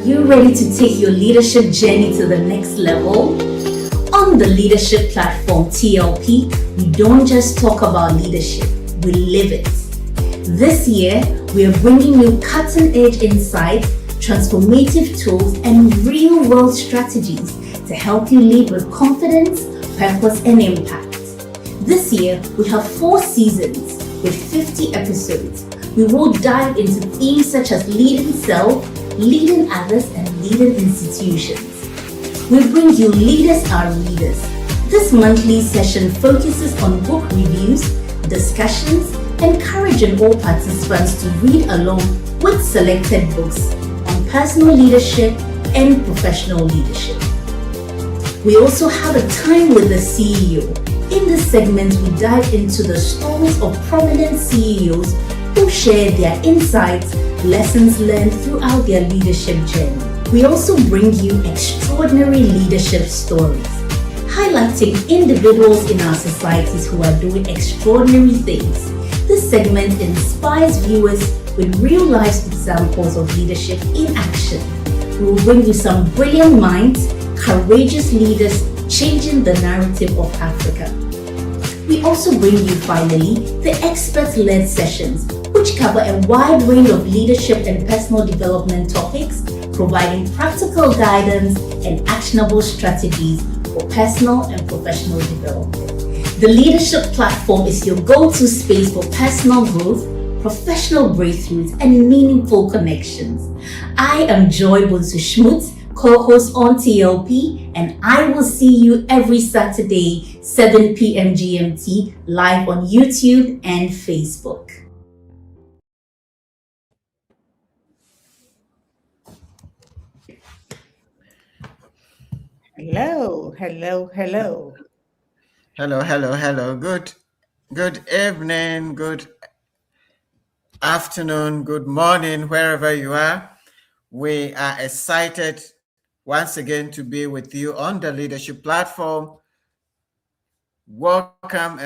You ready to take your leadership journey to the next level? On the leadership platform TLP, we don't just talk about leadership, we live it. This year, we are bringing you cutting-edge insights, transformative tools, and real-world strategies to help you lead with confidence, purpose, and impact. This year, we have 4 seasons with 50 episodes. We will dive into themes such as leading self, leading others, and leading institutions. We bring you Leaders Are Leaders. This monthly session focuses on book reviews, discussions, encouraging all participants to read along with selected books on personal leadership and professional leadership. We also have a time with the CEO. In this segment, we dive into the stories of prominent CEOs who share their insights, lessons learned throughout their leadership journey. We also bring you extraordinary leadership stories, highlighting individuals in our societies who are doing extraordinary things. This segment inspires viewers with real-life examples of leadership in action. We will bring you some brilliant minds, courageous leaders changing the narrative of Africa. We also bring you finally the expert-led sessions, which cover a wide range of leadership and personal development topics, providing practical guidance and actionable strategies for personal and professional development. The leadership platform is your go-to space for personal growth, professional breakthroughs, and meaningful connections. I am Joy Bunsu-Schmutz, co-host on TLP, and I will see you every Saturday, 7 p.m. GMT, live on YouTube and Facebook. Hello. Hello. Good evening, good afternoon, good morning, wherever you are. We are excited once again to be with you on the leadership platform. Welcome.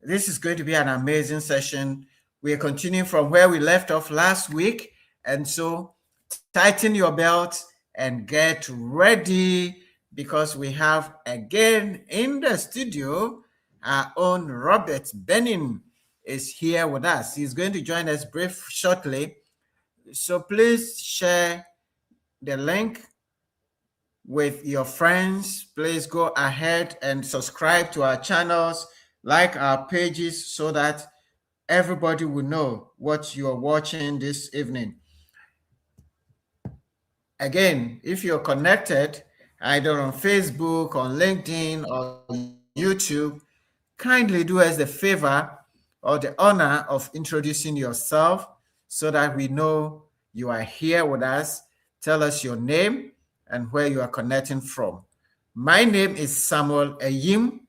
This is going to be an amazing session. We are continuing from where we left off last week. And so tighten your belt and get ready, because we have again in the studio our own Robert Bennin is here with us. He's going to join us brief shortly. So please share the link with your friends. Please go ahead and subscribe to our channels, like our pages, so that everybody will know what you're watching this evening. Again, if you're connected either on Facebook, on LinkedIn, or YouTube, kindly do us the favor or the honor of introducing yourself so that we know you are here with us. Tell us your name and where you are connecting from. My name is Samuel Ayim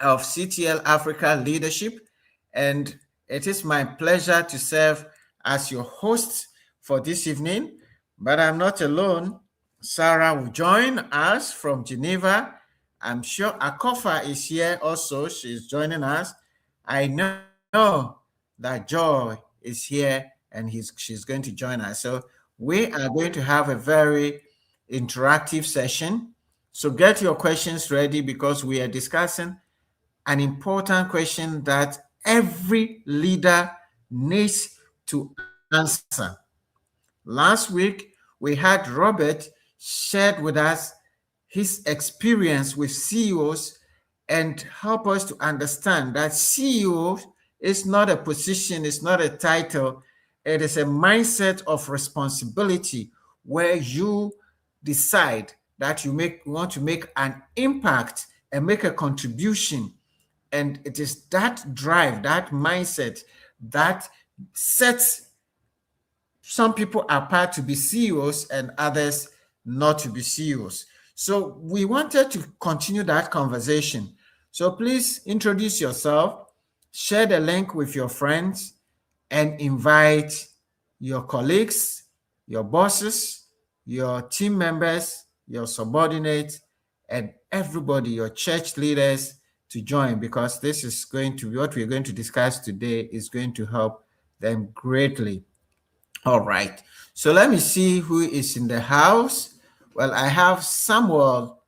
of CTL Africa Leadership, and it is my pleasure to serve as your host for this evening. But I'm not alone. Sarah will join us from Geneva. I'm sure Akofa is here also. She's joining us. I know that Joy is here and she's going to join us. So we are going to have a very interactive session. So get your questions ready, because we are discussing an important question that every leader needs to answer. Last week, we had Robert shared with us his experience with CEOs and help us to understand that CEO is not a position, it's not a title, it is a mindset of responsibility where you decide that you want to make an impact and make a contribution. And it is that drive, that mindset that sets some people apart to be CEOs and others not to be CEOs. So we wanted to continue that conversation. So please introduce yourself, share the link with your friends, and invite your colleagues, your bosses, your team members, your subordinates, and everybody, your church leaders, to join, because this is going to be what we're going to discuss today is going to help them greatly. All right. So let me see who is in the house. Well, I have Samuel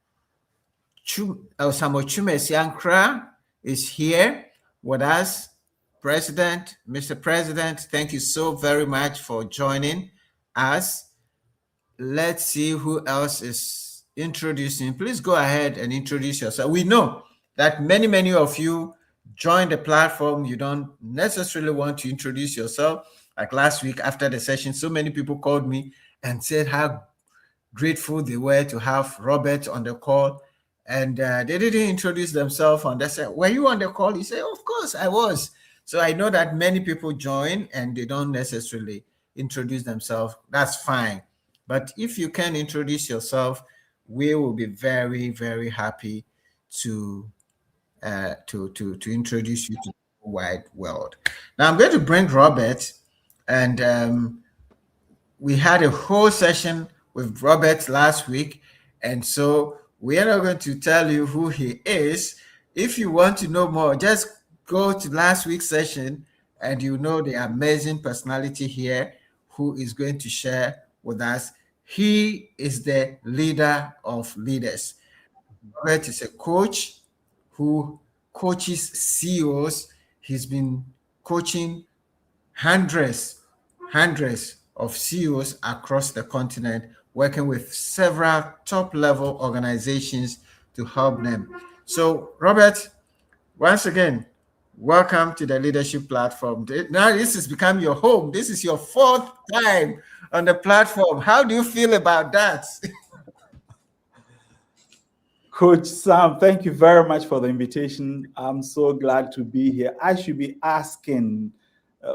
Chumesiankra is here with us. President, Mr. President, thank you so very much for joining us. Let's see who else is introducing. Please go ahead and introduce yourself. We know that many of you join the platform. You don't necessarily want to introduce yourself. Like last week after the session, so many people called me and said how grateful they were to have Robert on the call. And they didn't introduce themselves. And they said, were you on the call? He said, of course I was. So I know that many people join and they don't necessarily introduce themselves. That's fine. But if you can introduce yourself, we will be very happy to to introduce you to the wide world. Now I'm going to bring Robert, and we had a whole session with Robert last week, and so we are not going to tell you who he is. If you want to know more, just go to last week's session and you know the amazing personality here who is going to share with us. He is the leader of leaders. Robert is a coach who coaches CEOs. He's been coaching hundreds, hundreds of CEOs across the continent, working with several top level organizations to help them. So, Robert, once again, welcome to the leadership platform. Now, this has become your home. This is your fourth time on the platform. How do you feel about that? Coach Sam, thank you very much for the invitation. I'm so glad to be here. I should be asking,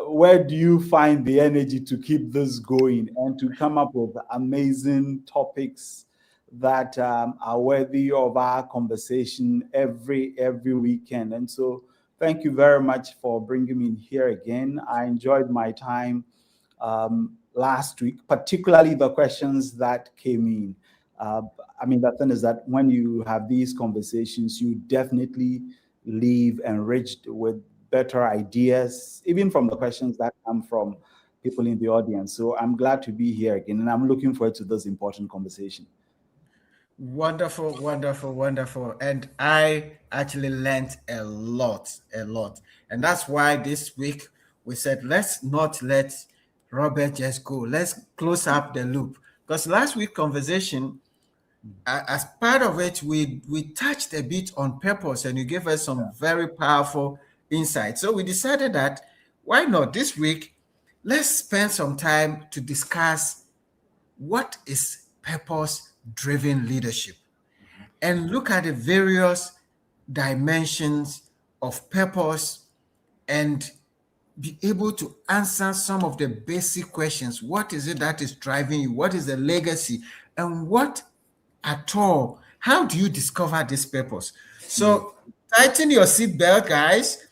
where do you find the energy to keep this going and to come up with amazing topics that are worthy of our conversation every weekend? And so thank you very much for bringing me here again. I enjoyed my time last week, particularly the questions that came in. I mean, the thing is that when you have these conversations, you definitely leave enriched with better ideas, even from the questions that come from people in the audience. So I'm glad to be here again, and I'm looking forward to this important conversation. Wonderful, wonderful, wonderful. And I actually learned a lot, a lot. And that's why this week we said, let's not let Robert just go. Let's close up the loop. Because last week conversation, as part of it, we touched a bit on purpose and you gave us some very powerful insights. So we decided that why not this week, let's spend some time to discuss what is purpose-driven leadership and look at the various dimensions of purpose and be able to answer some of the basic questions. What is it that is driving you? What is the legacy? And what at all, how do you discover this purpose? So tighten your seatbelt, guys.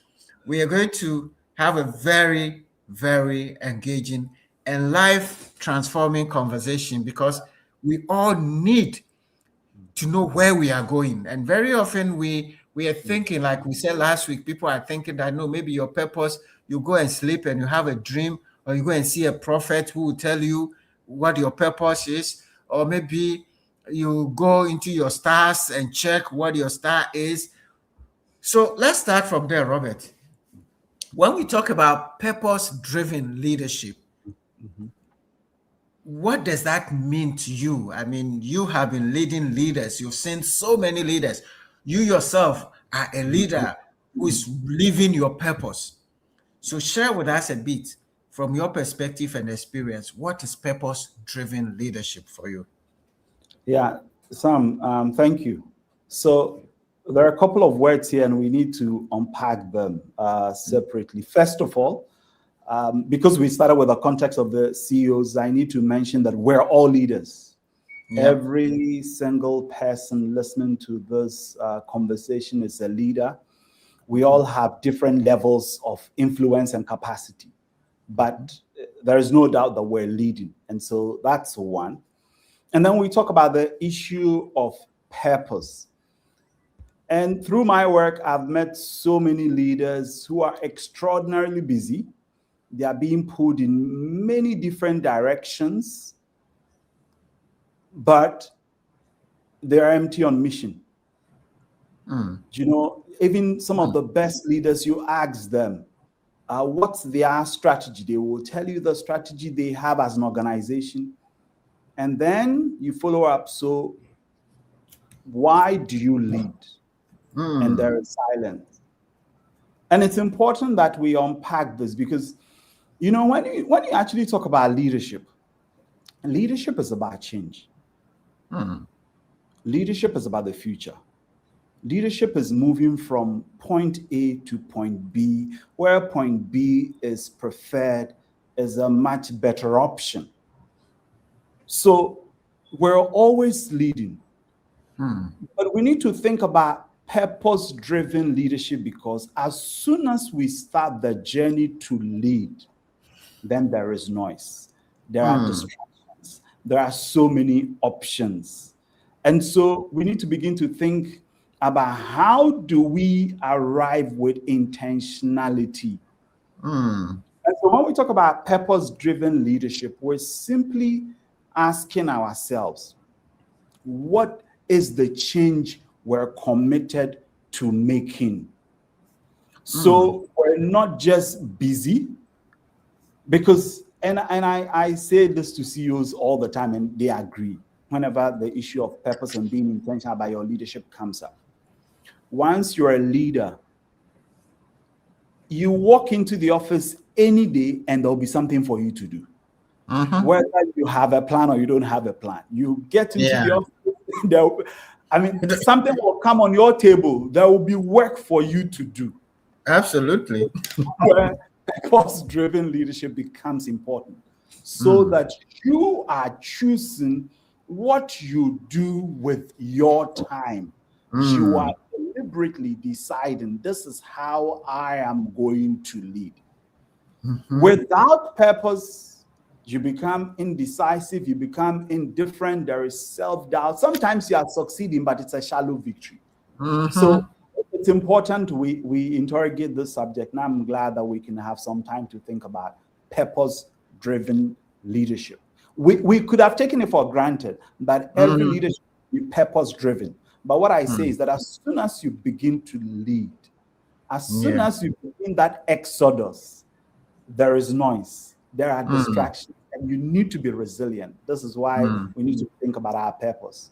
We are going to have a very engaging and life transforming conversation because we all need to know where we are going. And very often we are thinking, like we said last week, people are thinking that no, maybe your purpose, you go and sleep and you have a dream, or you go and see a prophet who will tell you what your purpose is, or maybe you go into your stars and check what your star is. So let's start from there, Robert. When we talk about purpose-driven leadership, what does that mean to you? I mean, you have been leading leaders. You've seen so many leaders. You yourself are a leader who is living your purpose. So share with us a bit from your perspective and experience. What is purpose-driven leadership for you? Yeah, Sam, thank you. So there are a couple of words here and we need to unpack them separately. First of all, because we started with the context of the CEOs, I need to mention that we're all leaders. Yep. Every single person listening to this conversation is a leader. We all have different levels of influence and capacity, but there is no doubt that we're leading. And so that's one. And then we talk about the issue of purpose. And through my work, I've met so many leaders who are extraordinarily busy, They are being pulled in many different directions, but they're empty on mission. You know, even some of the best leaders, you ask them, what's their strategy? They will tell you the strategy they have as an organization. And then you follow up. So why do you lead? And there is silence. And it's important that we unpack this because, you know, when you actually talk about leadership, leadership is about change. Leadership is about the future. Leadership is moving from point A to point B, where point B is preferred, is a much better option. So we're always leading. But we need to think about purpose-driven leadership, because as soon as we start the journey to lead, then there is noise. There are distractions. There are so many options. And so we need to begin to think about how do we arrive with intentionality. And so when we talk about purpose-driven leadership, we're simply asking ourselves, what is the change we're committed to making? So we're not just busy, because, and I say this to CEOs all the time, and they agree whenever the issue of purpose and being intentional about your leadership comes up. Once you're a leader, you walk into the office any day and there'll be something for you to do. Whether you have a plan or you don't have a plan, you get into the office, something will come on your table. There will be work for you to do. Absolutely. Where purpose-driven leadership becomes important, so that you are choosing what you do with your time. You are deliberately deciding, this is how I am going to lead. Without purpose, you become indecisive, you become indifferent, there is self-doubt. Sometimes you are succeeding, but it's a shallow victory. So it's important we interrogate this subject, and I'm glad that we can have some time to think about purpose-driven leadership. We could have taken it for granted that every leadership is purpose-driven. But what I say is that as soon as you begin to lead, as soon as you begin that exodus, there is noise, there are distractions, and you need to be resilient. This is why we need to think about our purpose.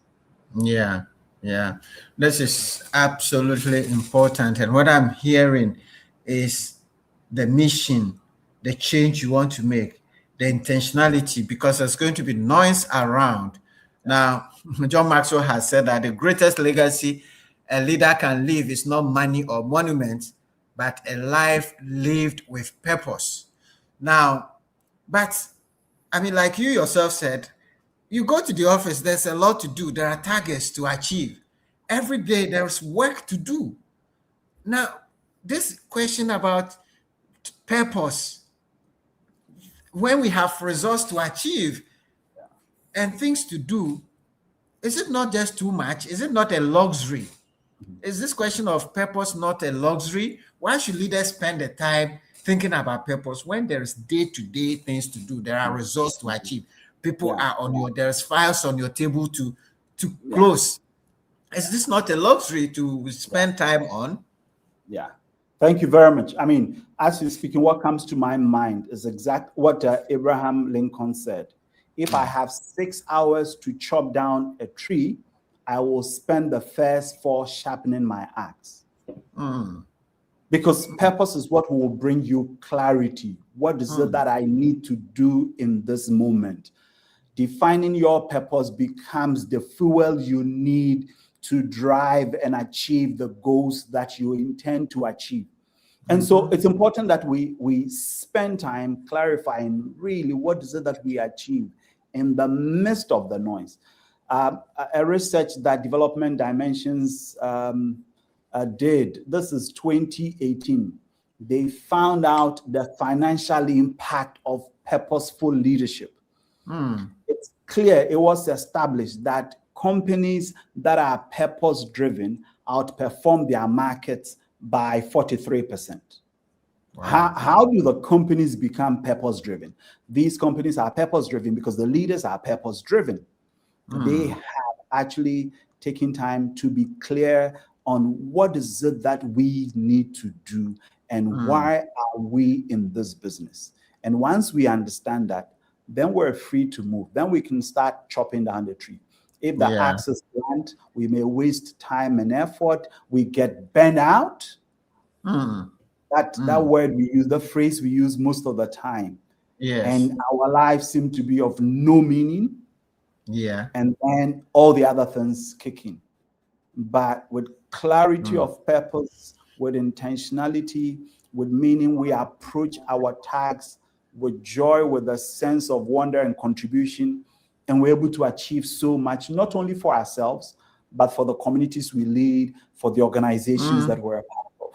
Yeah. This is absolutely important. And what I'm hearing is the mission, the change you want to make, the intentionality, because there's going to be noise around. Now, John Maxwell has said that the greatest legacy a leader can leave is not money or monuments, but a life lived with purpose. Now, but I mean, like you yourself said, you go to the office, there's a lot to do. There are targets to achieve. Every day there's work to do. Now, this question about purpose, when we have results to achieve and things to do, is it not just too much? Is it not a luxury? Is this question of purpose not a luxury? Why should leaders spend the time thinking about purpose when there's day-to-day things to do? There are results to achieve. People are on there's files on your table to close. Is this not a luxury to spend time on? Yeah. Thank you very much. I mean, as you're speaking, what comes to my mind is exactly what Abraham Lincoln said. If I have 6 hours to chop down a tree, I will spend the first 4 sharpening my axe. Because purpose is what will bring you clarity. What is it that I need to do in this moment? Defining your purpose becomes the fuel you need to drive and achieve the goals that you intend to achieve. And so it's important that we spend time clarifying really what is it that we achieve in the midst of the noise. A research that Development Dimensions did, this is 2018, they found out the financial impact of purposeful leadership. It's clear, it was established that companies that are purpose-driven outperform their markets by 43%. Wow. How do the companies become purpose driven? These companies are purpose driven because the leaders are purpose driven. They have actually taken time to be clear on what is it that we need to do and why are we in this business. And once we understand that, then we're free to move. Then we can start chopping down the tree. If the Yeah. axe is blunt, we may waste time and effort. We get burnt out. That word we use, the phrase we use most of the time. Yes. And our lives seem to be of no meaning. Yeah. And then all the other things kick in. But with clarity of purpose, with intentionality, with meaning, we approach our tasks with joy, with a sense of wonder and contribution, and we're able to achieve so much, not only for ourselves, but for the communities we lead, for the organizations that we're a part of.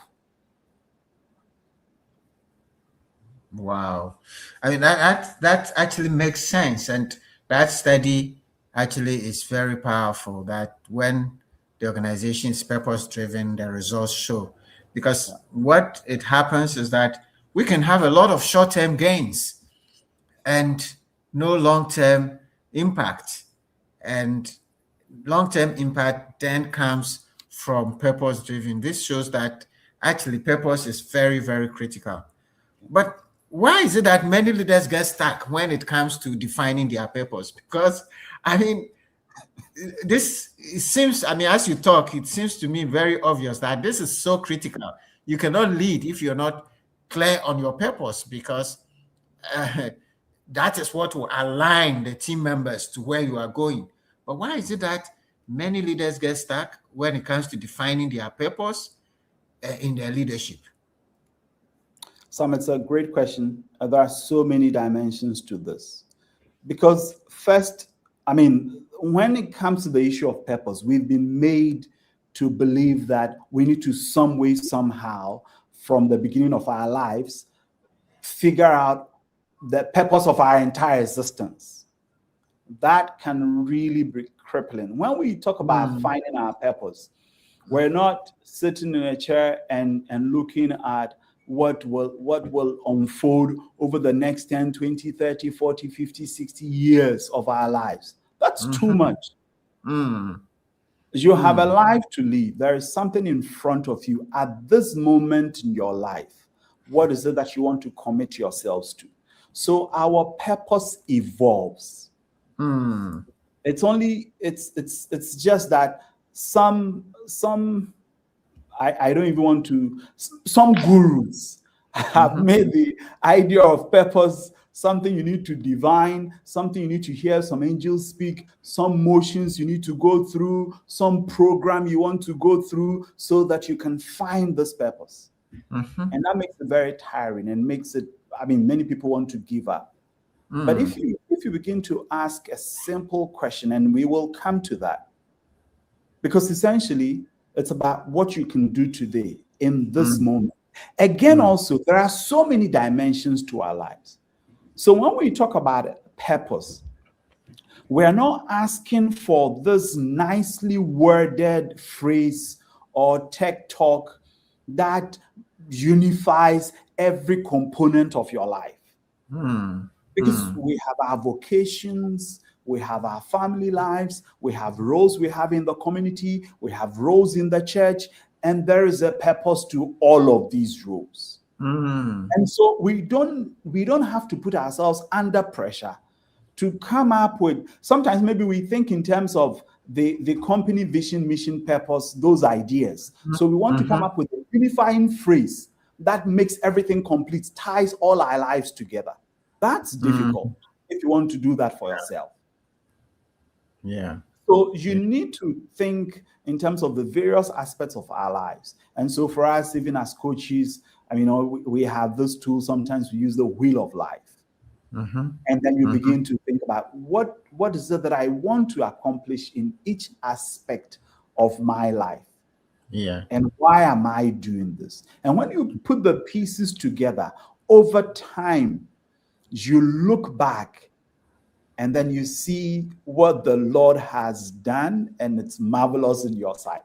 Wow. I mean, that actually makes sense. And that study actually is very powerful, that when the organization is purpose driven, the results show. Because what it happens is that we can have a lot of short-term gains and no long-term impact. And long-term impact then comes from purpose driven. This shows that actually purpose is very, very critical. But why is it that many leaders get stuck when it comes to defining their purpose? Because, I mean, it seems, I mean, as you talk, it seems to me very obvious that this is so critical. You cannot lead if you're not clear on your purpose, because that is what will align the team members to where you are going. But why is it that many leaders get stuck when it comes to defining their purpose in their leadership? Sam, it's a great question. There are so many dimensions to this. Because first, I mean, when it comes to the issue of purpose, we've been made to believe that we need to some way, somehow, from the beginning of our lives, figure out the purpose of our entire existence. That can really be crippling. When we talk about finding our purpose, we're not sitting in a chair and looking at what will unfold over the next 10, 20, 30, 40, 50, 60 years of our lives. That's too much. You have a life to live. There is something in front of you at this moment in your life. What is it that you want to commit yourselves to? So our purpose evolves. It's just that some I don't even want to, some gurus have made the idea of purpose something you need to divine, something you need to hear some angels speak, some motions you need to go through, some program you want to go through so that you can find this purpose. And that makes it very tiring and makes it, I mean, many people want to give up. But if you begin to ask a simple question, and we will come to that, because essentially it's about what you can do today in this moment. Again, also, there are so many dimensions to our lives. So when we talk about purpose, we're not asking for this nicely worded phrase or tech talk that unifies every component of your life. Because we have our vocations, we have our family lives, we have roles we have in the community, we have roles in the church, and there is a purpose to all of these roles. And so we don't have to put ourselves under pressure to come up with, sometimes maybe we think in terms of the company vision, mission, purpose, those ideas. So we want to come up with a unifying phrase that makes everything complete, ties all our lives together. That's difficult if you want to do that for yourself. Yeah. So you need to think in terms of the various aspects of our lives. And so for us, even as coaches, I mean, we have this tool. Sometimes we use the wheel of life. And then you begin to think about what is it that I want to accomplish in each aspect of my life? Yeah. And why am I doing this? And when you put the pieces together over time, you look back and then you see what the Lord has done, and it's marvelous in your sight.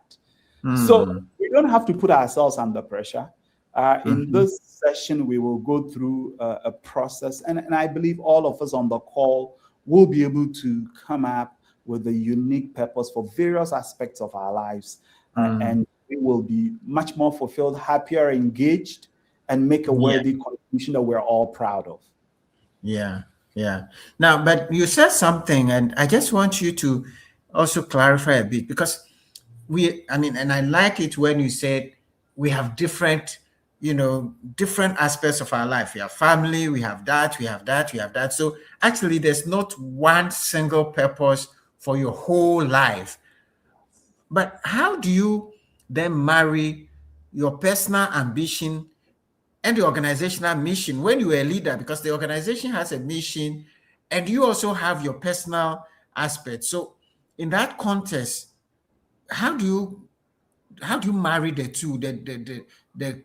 So we don't have to put ourselves under pressure. In this session, we will go through a process, and I believe all of us on the call will be able to come up with a unique purpose for various aspects of our lives, and we will be much more fulfilled, happier, engaged, and make a worthy contribution that we're all proud of. Yeah, yeah. Now, but you said something, and I just want you to also clarify a bit, because and I like it when you said we have different, different aspects of our life. We have family, we have that, we have that, we have that. So actually, there's not one single purpose for your whole life. But how do you then marry your personal ambition and the organizational mission when you are a leader? Because the organization has a mission and you also have your personal aspect. So in that context, how do you marry the two, the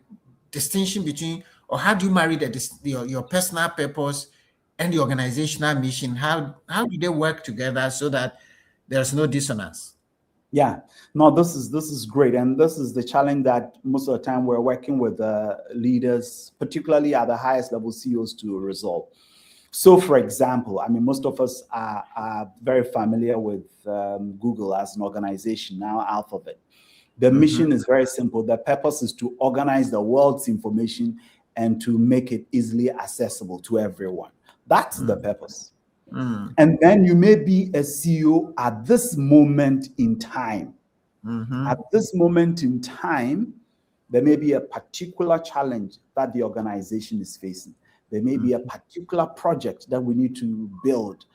distinction between, or how do you marry your personal purpose and the organizational mission? How do they work together so that there's no dissonance? Yeah, no, this is great, and this is the challenge that most of the time we're working with leaders, particularly at the highest level CEOs, to resolve. So, for example, I mean, most of us are very familiar with Google as an organization, now Alphabet. The mission is very simple. The purpose is to organize the world's information and to make it easily accessible to everyone. That's the purpose. And then you may be a CEO at this moment in time. At this moment in time, there may be a particular challenge that the organization is facing. There may be a particular project that we need to build,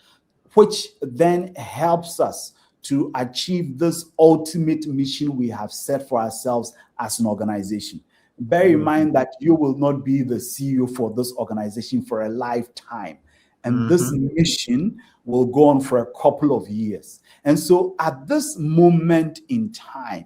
which then helps us to achieve this ultimate mission we have set for ourselves as an organization. Bear in mind that you will not be the CEO for this organization for a lifetime. And this mission will go on for a couple of years. And so at this moment in time,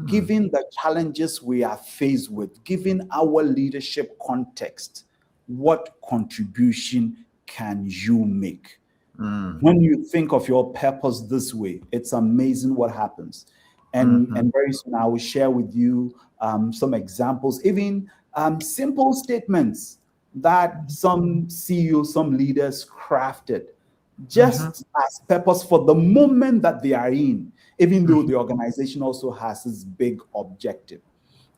given the challenges we are faced with, given our leadership context, what contribution can you make? When you think of your purpose this way, it's amazing what happens. And very soon I will share with you some examples, even simple statements that some CEOs, some leaders crafted just as purpose for the moment that they are in, even though the organization also has this big objective.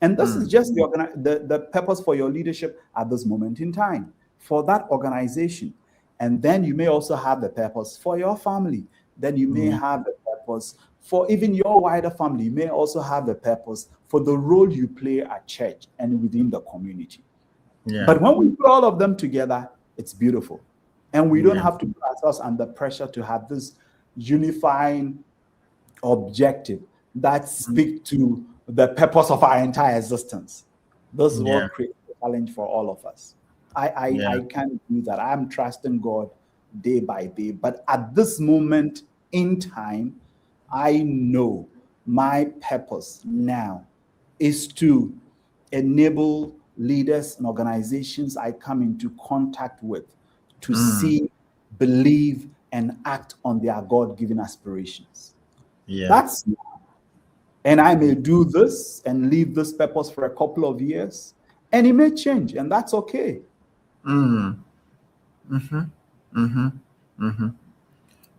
And this is just the purpose for your leadership at this moment in time, for that organization. And then you may also have the purpose for your family. Then you may have the purpose for even your wider family. You may also have the purpose for the role you play at church and within the community. Yeah. But when we put all of them together, it's beautiful. And we don't have to put ourselves under pressure to have this unifying objective that speaks to the purpose of our entire existence. This is what creates a challenge for all of us. I can't do that. I'm trusting God day by day. But at this moment in time, I know my purpose now is to enable leaders and organizations I come into contact with to see, believe, and act on their God-given aspirations. That's now. And I may do this and leave this purpose for a couple of years, and it may change, and that's okay.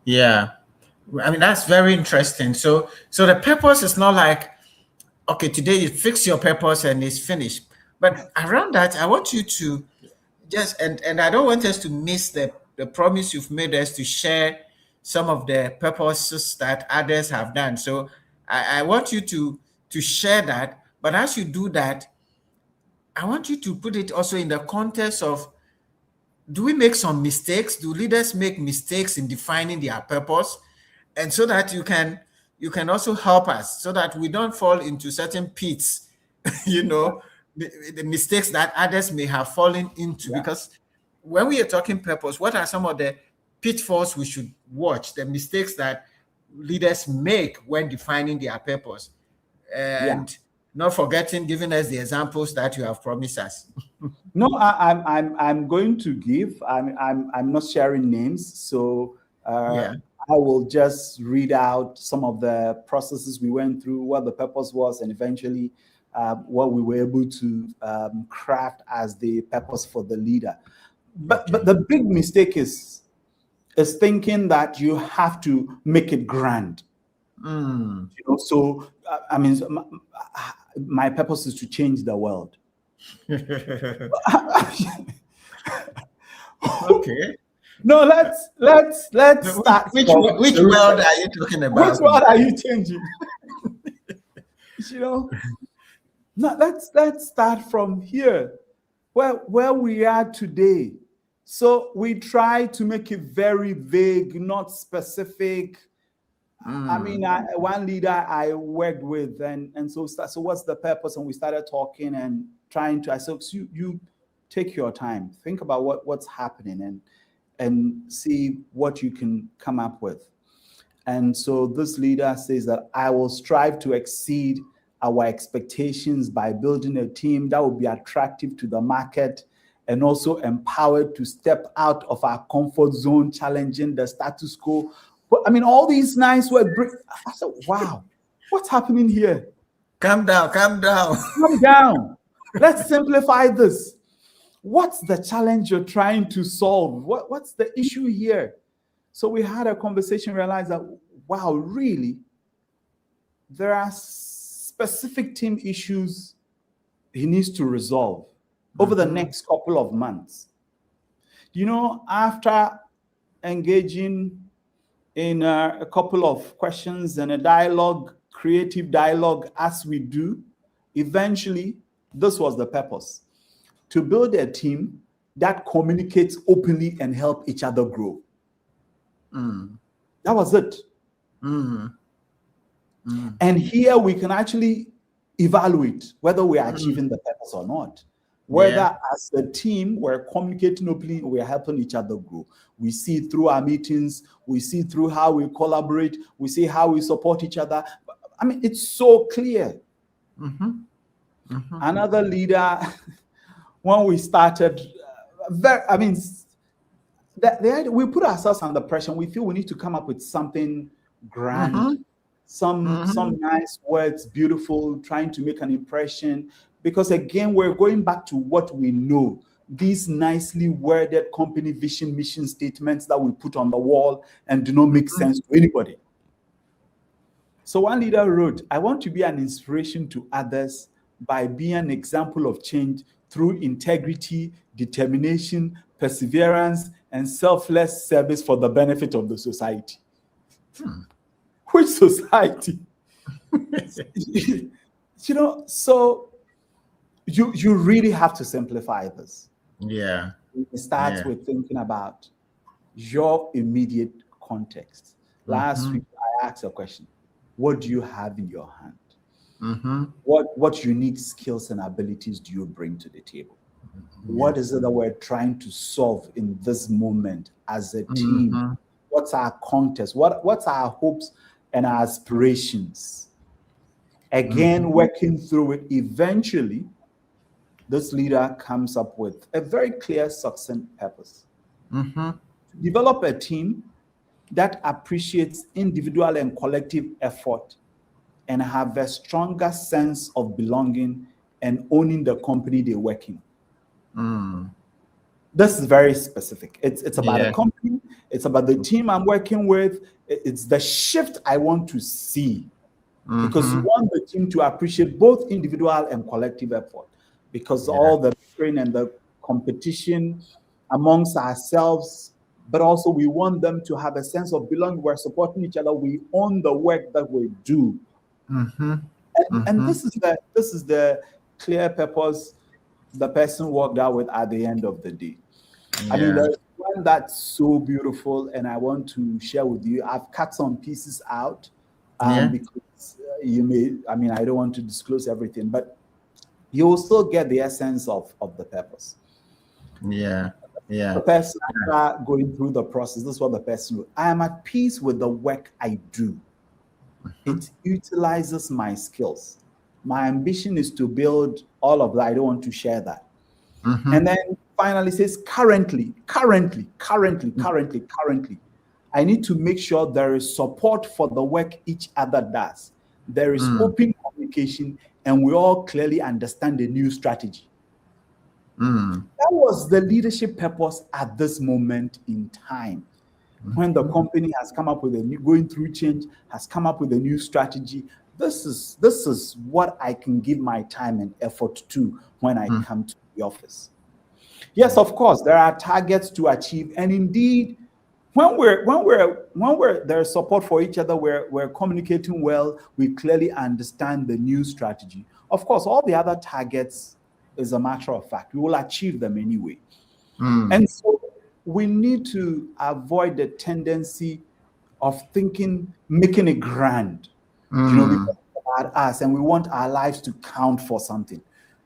Yeah. I mean, that's very interesting. So the purpose is not like, okay, today you fix your purpose and it's finished. But around that, I want you to just, and I don't want us to miss the promise you've made us to share some of the purposes that others have done. So I want you to share that. But as you do that, I want you to put it also in the context of, do we make some mistakes? Do leaders make mistakes in defining their purpose? And so that you can also help us so that we don't fall into certain pits, the mistakes that others may have fallen into. Because when we are talking purpose, what are some of the pitfalls we should watch, the mistakes that leaders make when defining their purpose? And not forgetting giving us the examples that you have promised us. No, I'm going to give. I'm not sharing names, so I will just read out some of the processes we went through, what the purpose was, and eventually what we were able to craft as the purpose for the leader. But the big mistake is thinking that you have to make it grand. So I mean, my purpose is to change the world. Okay. No, let's start. Which world are you talking about? Which world are you changing? No, let's start from here, where we are today. So we try to make it very vague, not specific. I mean, one leader I worked with, and so what's the purpose? And we started talking and trying to. I said, so you take your time, think about what's happening, and see what you can come up with. And so this leader says that I will strive to exceed our expectations by building a team that will be attractive to the market and also empowered to step out of our comfort zone, challenging the status quo. But I mean, all these nice words. I said, wow, what's happening here? Calm down. Calm down. Let's simplify this. What's the challenge you're trying to solve? What's the issue here? So we had a conversation, realized that, wow, really, there are specific team issues he needs to resolve over the next couple of months. After engaging in a couple of questions and a dialogue, creative dialogue, as we do, eventually, this was the purpose: to build a team that communicates openly and help each other grow. That was it. And here we can actually evaluate whether we are achieving the purpose or not. Whether as a team we're communicating openly, we're helping each other grow. We see through our meetings, we see through how we collaborate, we see how we support each other. I mean, it's so clear. Another leader, when we started, we put ourselves under pressure. We feel we need to come up with something grand, some nice words, beautiful, trying to make an impression. Because again, we're going back to what we know. These nicely worded company vision, mission statements that we put on the wall and do not make sense to anybody. So one leader wrote, I want to be an inspiration to others by being an example of change through integrity, determination, perseverance, and selfless service for the benefit of the society. Which society? So you really have to simplify this. It starts with thinking about your immediate context. Last week, I asked a question. What do you have in your hand? What unique skills and abilities do you bring to the table? What is it that we're trying to solve in this moment as a team? What's our context? What's our hopes and our aspirations? Again, working through it, eventually, this leader comes up with a very clear, succinct purpose. To develop a team that appreciates individual and collective effort and have a stronger sense of belonging and owning the company they work in. This is very specific. It's about a company. It's about the team I'm working with. It's the shift I want to see. Because you want the team to appreciate both individual and collective effort. Because all the training and the competition amongst ourselves, but also we want them to have a sense of belonging. We're supporting each other. We own the work that we do. And this is the clear purpose the person walked out with at the end of the day. I mean, there's one that's so beautiful, and I want to share with you. I've cut some pieces out because I don't want to disclose everything, but you will still get the essence of the purpose. The person going through the process, this is what the person wrote. I am at peace with the work I do. It utilizes my skills. My ambition is to build all of that. I don't want to share that. And then finally says, currently, I need to make sure there is support for the work each other does. There is open communication and we all clearly understand the new strategy. Mm. That was the leadership purpose at this moment in time. When the company has come up with a new, going through change, has come up with a new strategy, this is what I can give my time and effort to when I come to the office. Yes, of course, there are targets to achieve, and indeed, when there's support for each other, we're communicating well, we clearly understand the new strategy. Of course, all the other targets is a matter of fact. We will achieve them anyway. And so we need to avoid the tendency of thinking, making it grand. You know, we talk about us and we want our lives to count for something.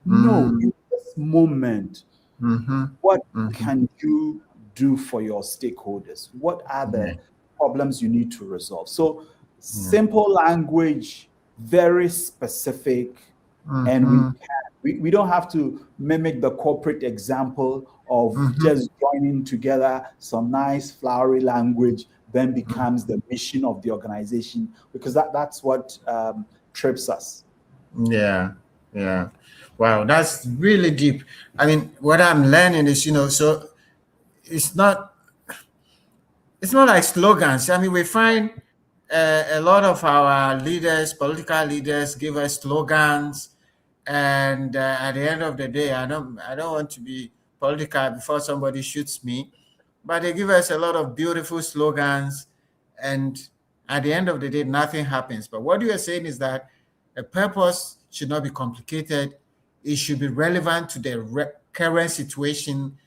No, in this moment, what can you do for your stakeholders? What are the problems you need to resolve? So simple language, very specific, and we don't have to mimic the corporate example of just joining together some nice flowery language, then becomes the mission of the organization, because that's what trips us. Yeah. Wow, that's really deep. I mean, what I'm learning is, so it's not like slogans. I mean, we find a lot of our leaders, political leaders, give us slogans, and at the end of the day, I don't want to be political before somebody shoots me, but they give us a lot of beautiful slogans, and at the end of the day, nothing happens. But what you are saying is that a purpose should not be complicated. It should be relevant to the current situation.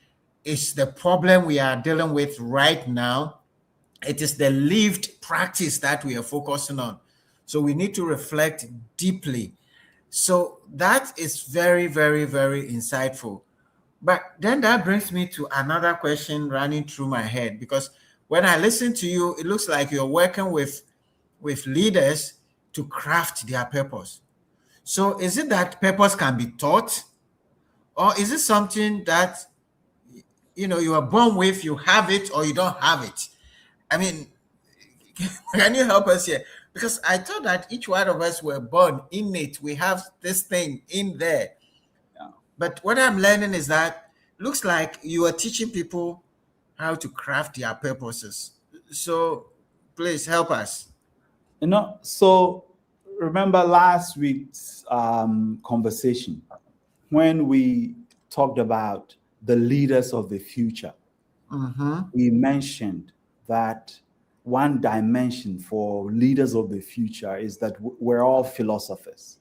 It's the problem we are dealing with right now. It is the lived practice that we are focusing on. So we need to reflect deeply. So that is very, very, very insightful. But then that brings me to another question running through my head, because when I listen to you, it looks like you're working with leaders to craft their purpose. So is it that purpose can be taught, or is it something that you are born with, you have it, or you don't have it? I mean, can you help us here? Because I thought that each one of us were born innate. We have this thing in there. Yeah. But what I'm learning is that looks like you are teaching people how to craft their purposes. So please help us. So remember last week's conversation when we talked about the leaders of the future. We mentioned that one dimension for leaders of the future is that we're all philosophers.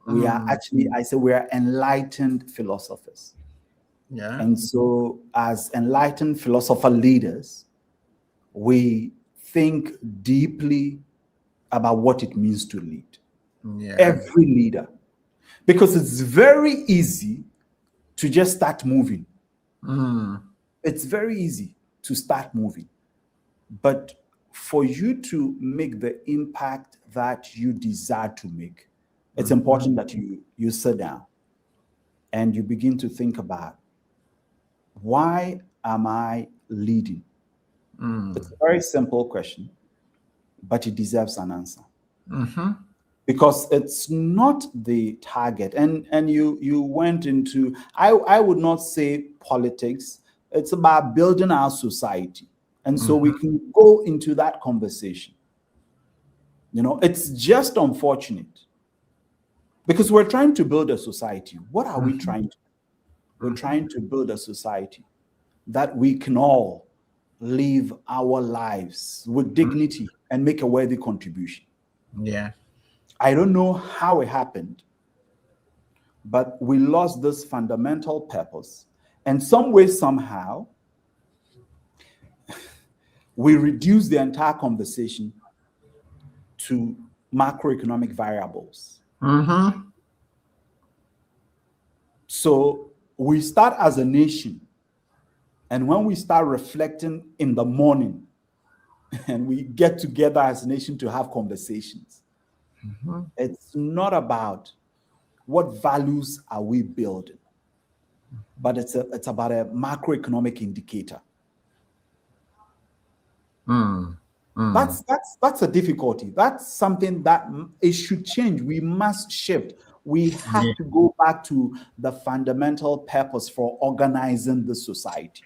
We are actually, I say, we're enlightened philosophers. Yeah. And so as enlightened philosopher leaders, we think deeply about what it means to lead. Yeah. Every leader. Because it's very easy to just start moving. It's very easy to start moving. But for you to make the impact that you desire to make, it's important that you sit down and you begin to think about, why am I leading? It's a very simple question, but it deserves an answer. Because it's not the target. And you went into, I would not say politics, it's about building our society. And so we can go into that conversation. It's just unfortunate because we're trying to build a society. What are we trying to do? We're trying to build a society that we can all live our lives with dignity and make a worthy contribution. Yeah. I don't know how it happened, but we lost this fundamental purpose. And some way, somehow, we reduced the entire conversation to macroeconomic variables. So we start as a nation, and when we start reflecting in the morning, and we get together as a nation to have conversations, it's not about what values are we building, but it's about a macroeconomic indicator. That's a difficulty. That's something that it should change. We must shift. We have to go back to the fundamental purpose for organizing the society.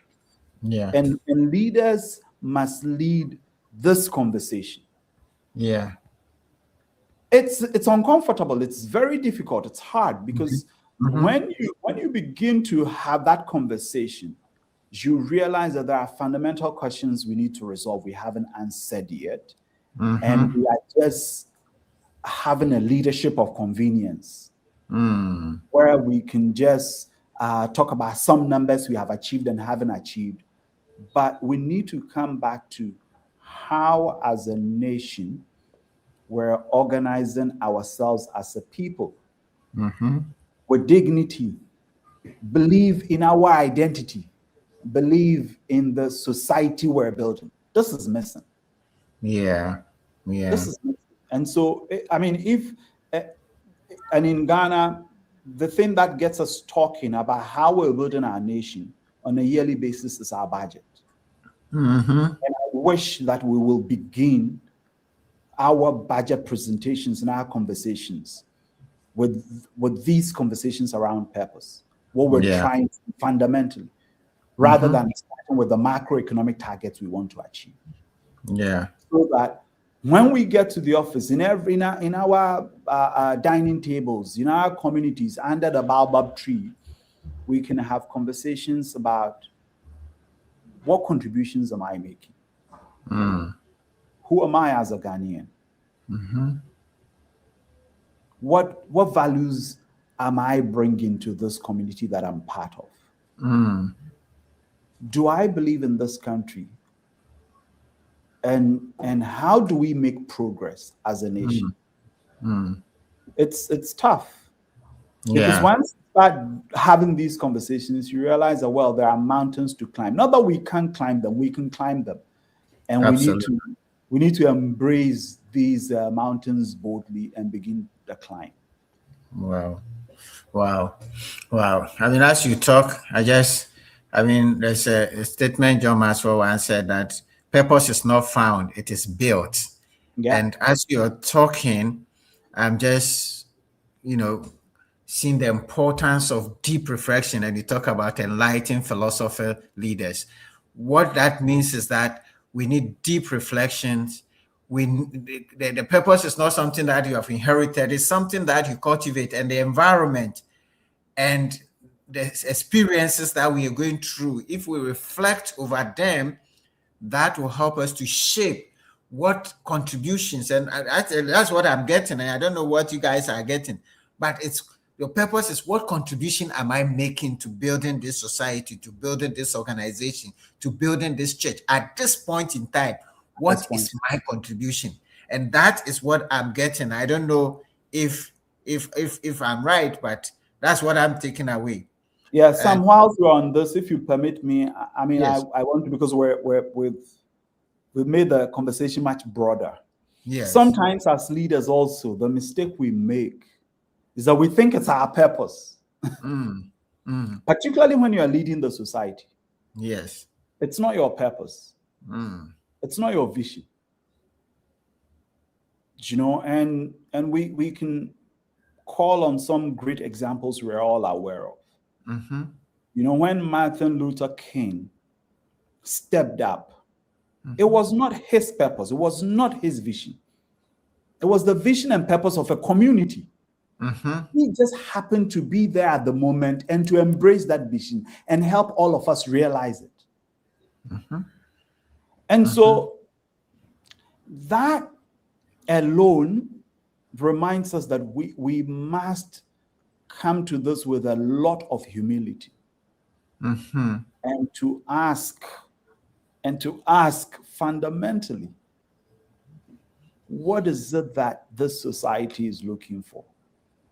Yeah. And leaders must lead this conversation. Yeah. It's uncomfortable. It's very difficult. It's hard because when you begin to have that conversation, you realize that there are fundamental questions we need to resolve. We haven't answered yet. And we are just having a leadership of convenience where we can just talk about some numbers we have achieved and haven't achieved. But we need to come back to how, as a nation, we're organizing ourselves as a people with dignity, believe in our identity, believe in the society we're building. This is missing. Yeah. Yeah. This is missing. And so, I mean, and in Ghana, the thing that gets us talking about how we're building our nation on a yearly basis is our budget. And I wish that we will begin our budget presentations and our conversations with these conversations around purpose, what we're trying to fundamentally, rather than starting with the macroeconomic targets we want to achieve. Yeah. So that when we get to the office, in our dining tables, in our communities, under the baobab tree, we can have conversations about what contributions am I making? Who am I as a Ghanaian? What values am I bringing to this community that I'm part of? Do I believe in this country? And how do we make progress as a nation? It's tough. Because once you start having these conversations, you realize that, well, there are mountains to climb. Not that we can't climb them, we can climb them. And we need to embrace these mountains boldly and begin the climb. Wow. I mean, as you talk, there's a statement John Maxwell once said that purpose is not found, it is built. Yeah. And as you're talking, I'm just, seeing the importance of deep reflection, and you talk about enlightened philosopher leaders. What that means is that we need deep reflections. The purpose is not something that you have inherited, it's something that you cultivate, and the environment and the experiences that we are going through, if we reflect over them, that will help us to shape what contributions, and that's what I'm getting. And I don't know what you guys are getting, but your purpose is, what contribution am I making to building this society, to building this organization, to building this church at this point in time? What is my contribution? And that is what I'm getting. I don't know if I'm right, but that's what I'm taking away. Yeah, Sam, whilst we're on this, if you permit me, I mean, yes. I want to, because we've made the conversation much broader. Yes. Sometimes as leaders also, the mistake we make is that we think it's our purpose. Particularly when you are leading the society. Yes. It's not your purpose. It's not your vision. And we can call on some great examples we're all aware of. When Martin Luther King stepped up, it was not his purpose. It was not his vision. It was the vision and purpose of a community. He just happened to be there at the moment and to embrace that vision and help all of us realize it. And so that alone reminds us that we must come to this with a lot of humility and to ask fundamentally, what is it that this society is looking for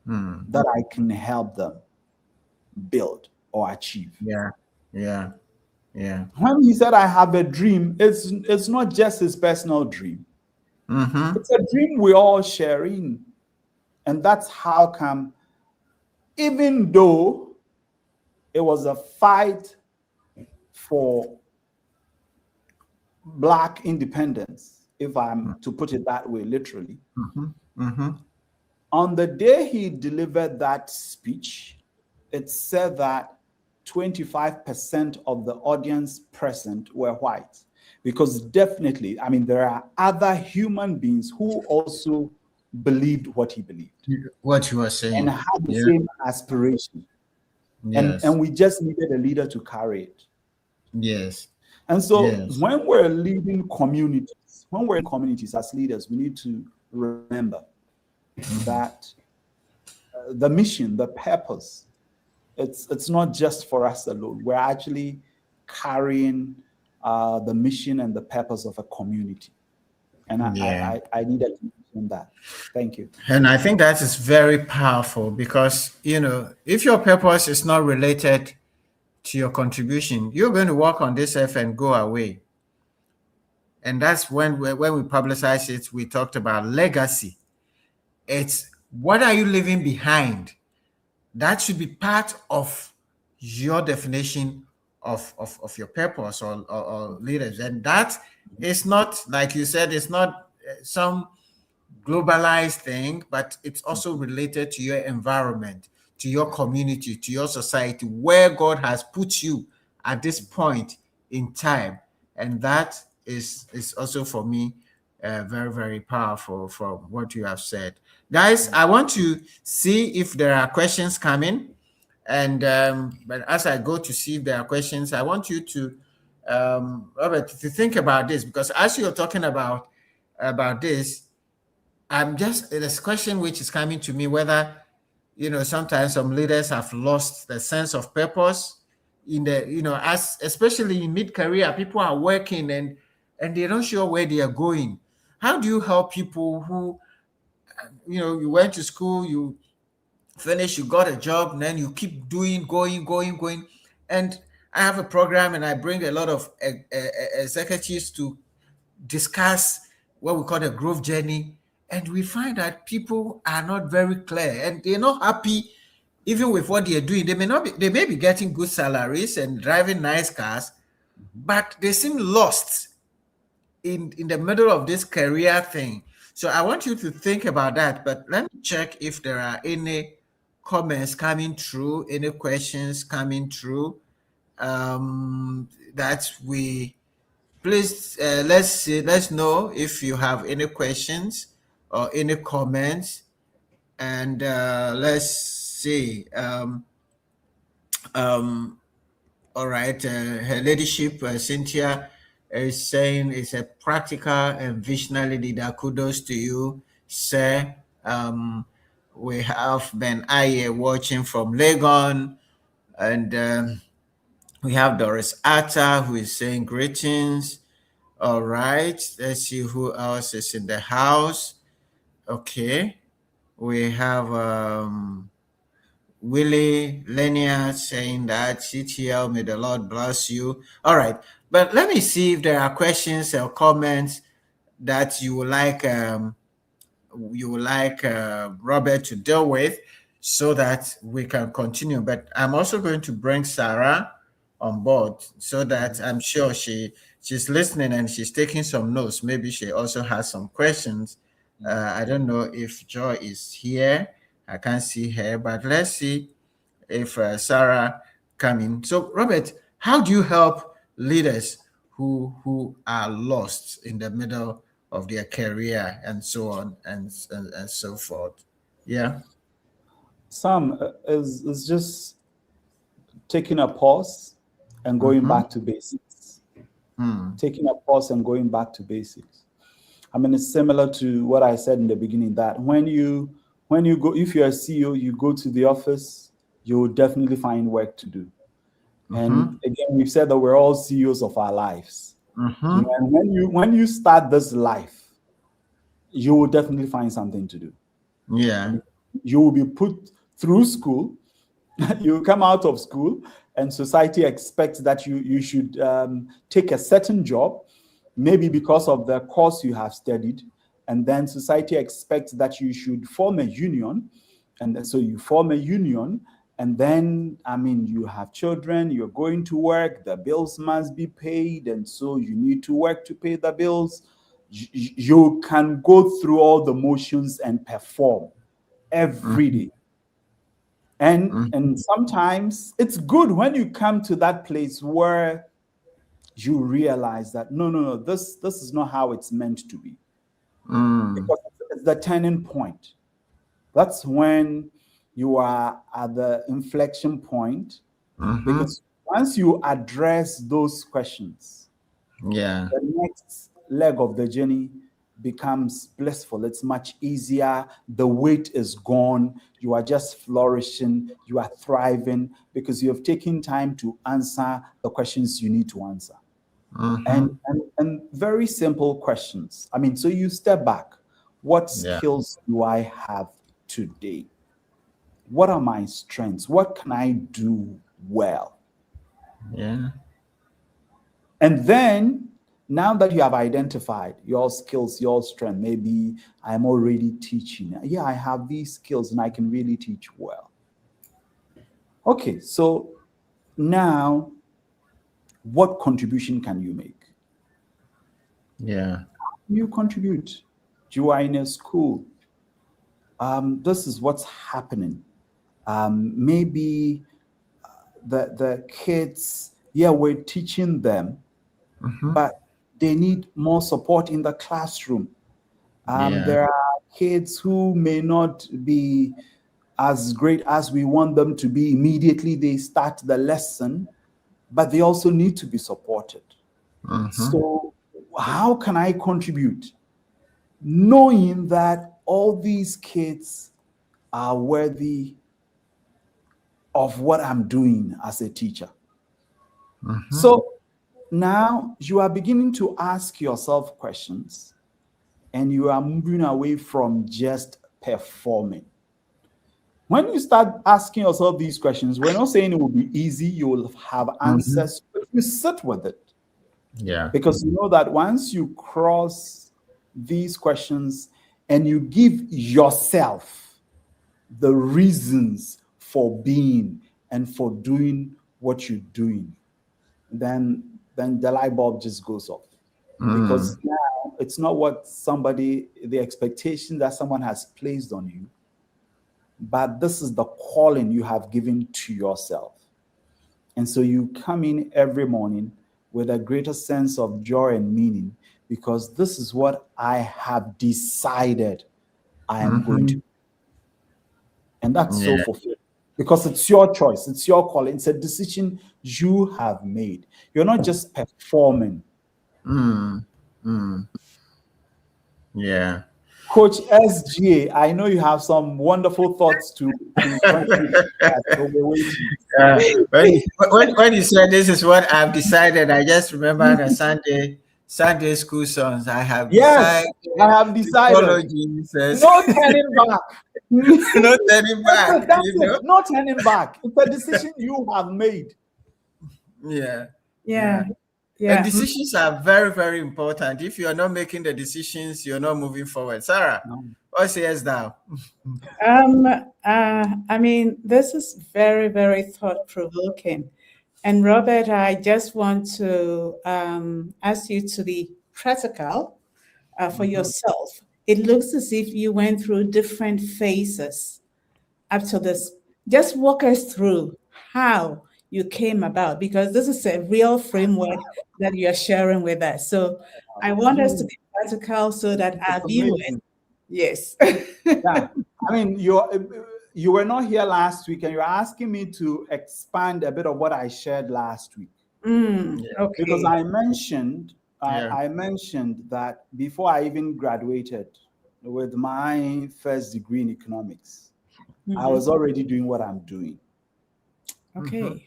that I can help them build or achieve? Yeah. When he said, I have a dream, it's not just his personal dream. It's a dream we all sharing. And that's how come, even though it was a fight for Black independence, if I'm to put it that way, literally, On the day he delivered that speech, it said that 25% of the audience present were white. Because definitely, I mean, there are other human beings who also believed what he believed What you were and saying. had the Yeah. same aspiration. Yes. And we just needed a leader to carry it. Yes. And so Yes. when we're leading communities, when we're in communities as leaders, we need to remember that the mission, the purpose, it's not just for us alone. We're actually carrying the mission and the purpose of a community. And Yeah. I needed to mention that. Thank you. And I think that is very powerful because, you know, if your purpose is not related to your contribution, you're going to work on this earth and go away. And that's when we publicize it, we talked about legacy. It's what are you leaving behind? That should be part of your definition of your purpose or leaders. And that is not, like you said, it's not some globalized thing, but it's also related to your environment, to your community, to your society, where God has put you at this point in time. And that is also for me very, very powerful from what you have said. Guys, I want to see if there are questions coming. And but as I go to see if there are questions, I want you to, Robert, to think about this, because as you're talking about this, I'm just, there's a question which is coming to me whether, you know, sometimes some leaders have lost the sense of purpose in the, you know, as especially in mid-career, people are working and they're not sure where they are going. How do you help people who, you know, you went to school, you finish, you got a job, and then you keep doing, going. And I have a program and I bring a lot of executives to discuss what we call the growth journey. And we find that people are not very clear and they're not happy even with what they're doing. They may be getting good salaries and driving nice cars, but they seem lost in the middle of this career thing. So I want you to think about that. But let me check if there are any comments coming through, any questions coming through. That we please let's know if you have any questions or any comments, and let's see. All right, her ladyship, Cynthia, is saying it's a practical and visionary leader. Kudos to you, sir. We have Ben Aye watching from Legon, and we have Doris Atta who is saying greetings. All right, let's see who else is in the house. Okay, we have Willie Lenia saying that CTL, may the Lord bless you. All right, but let me see if there are questions or comments that you would like Robert to deal with, so that we can continue. But I'm also going to bring Sarah on board so that I'm sure she's listening and she's taking some notes. Maybe she also has some questions. I don't know if Joy is here. I can't see her, but let's see if Sarah coming. So Robert, how do you help leaders who are lost in the middle of their career and so on and so forth? Yeah. Sam, is just taking a pause and going Mm-hmm. back to basics. Taking a pause and going back to basics. I mean, it's similar to what I said in the beginning, that when you go, if you're a CEO, you go to the office, you'll definitely find work to do. And again, we've said that we're all CEOs of our lives. Mm-hmm. And when you start this life, you will definitely find something to do. Yeah. You will be put through school. You come out of school, and society expects that you should take a certain job, maybe because of the course you have studied, and then society expects that you should form a union, and so you form a union, and then, I mean, you have children, you're going to work, the bills must be paid, and so you need to work to pay the bills. You can go through all the motions and perform, every day. And sometimes it's good when you come to that place where you realize that no, this is not how it's meant to be. Because it's the turning point. That's when you are at the inflection point. Because once you address those questions, the next leg of the journey becomes blissful. It's much easier. The weight is gone. You are just flourishing. You are thriving because you have taken time to answer the questions you need to answer. And very simple questions. I mean, so you step back. What skills do I have today? What are my strengths? What can I do well? Yeah. And then, now that you have identified your skills, your strength, maybe I'm already teaching. Yeah, I have these skills and I can really teach well. Okay, so now, what contribution can you make? Yeah. You contribute. You are in a school. This is what's happening. Maybe the kids, yeah, we're teaching them, but they need more support in the classroom. There are kids who may not be as great as we want them to be immediately they start the lesson, but they also need to be supported. So how can I contribute? Knowing that all these kids are worthy of what I'm doing as a teacher. So now you are beginning to ask yourself questions and you are moving away from just performing. When you start asking yourself these questions, we're not saying it will be easy, you will have answers, but you sit with it. Yeah. Because you know that once you cross these questions and you give yourself the reasons for being and for doing what you're doing, then the light bulb just goes off. Because now it's not what the expectation that someone has placed on you, but this is the calling you have given to yourself. And so you come in every morning with a greater sense of joy and meaning because this is what I have decided I am going to do. And that's so fulfilling because it's your choice, it's your call, it's a decision you have made. You're not just performing. Yeah. Coach SGA, I know you have some wonderful thoughts to contribute. When you said this is what I've decided, I just remember the Sunday school songs. I have decided. I have decided. Jesus. No turning back. No turning back. That's it. No turning back. It's a decision you have made. Yeah. And decisions are very, very important. If you're not making the decisions, you're not moving forward. Sarah, what says thou? I mean, this is very, very thought-provoking. And Robert, I just want to ask you to be practical for yourself. It looks as if you went through different phases up to this. Just walk us through how you came about, because this is a real framework that you're sharing with us. So I want us to be practical so that our viewers, yes. Yeah. I mean, you were not here last week and you're asking me to expand a bit of what I shared last week. Okay. Because I mentioned that before I even graduated with my first degree in economics, I was already doing what I'm doing. Okay.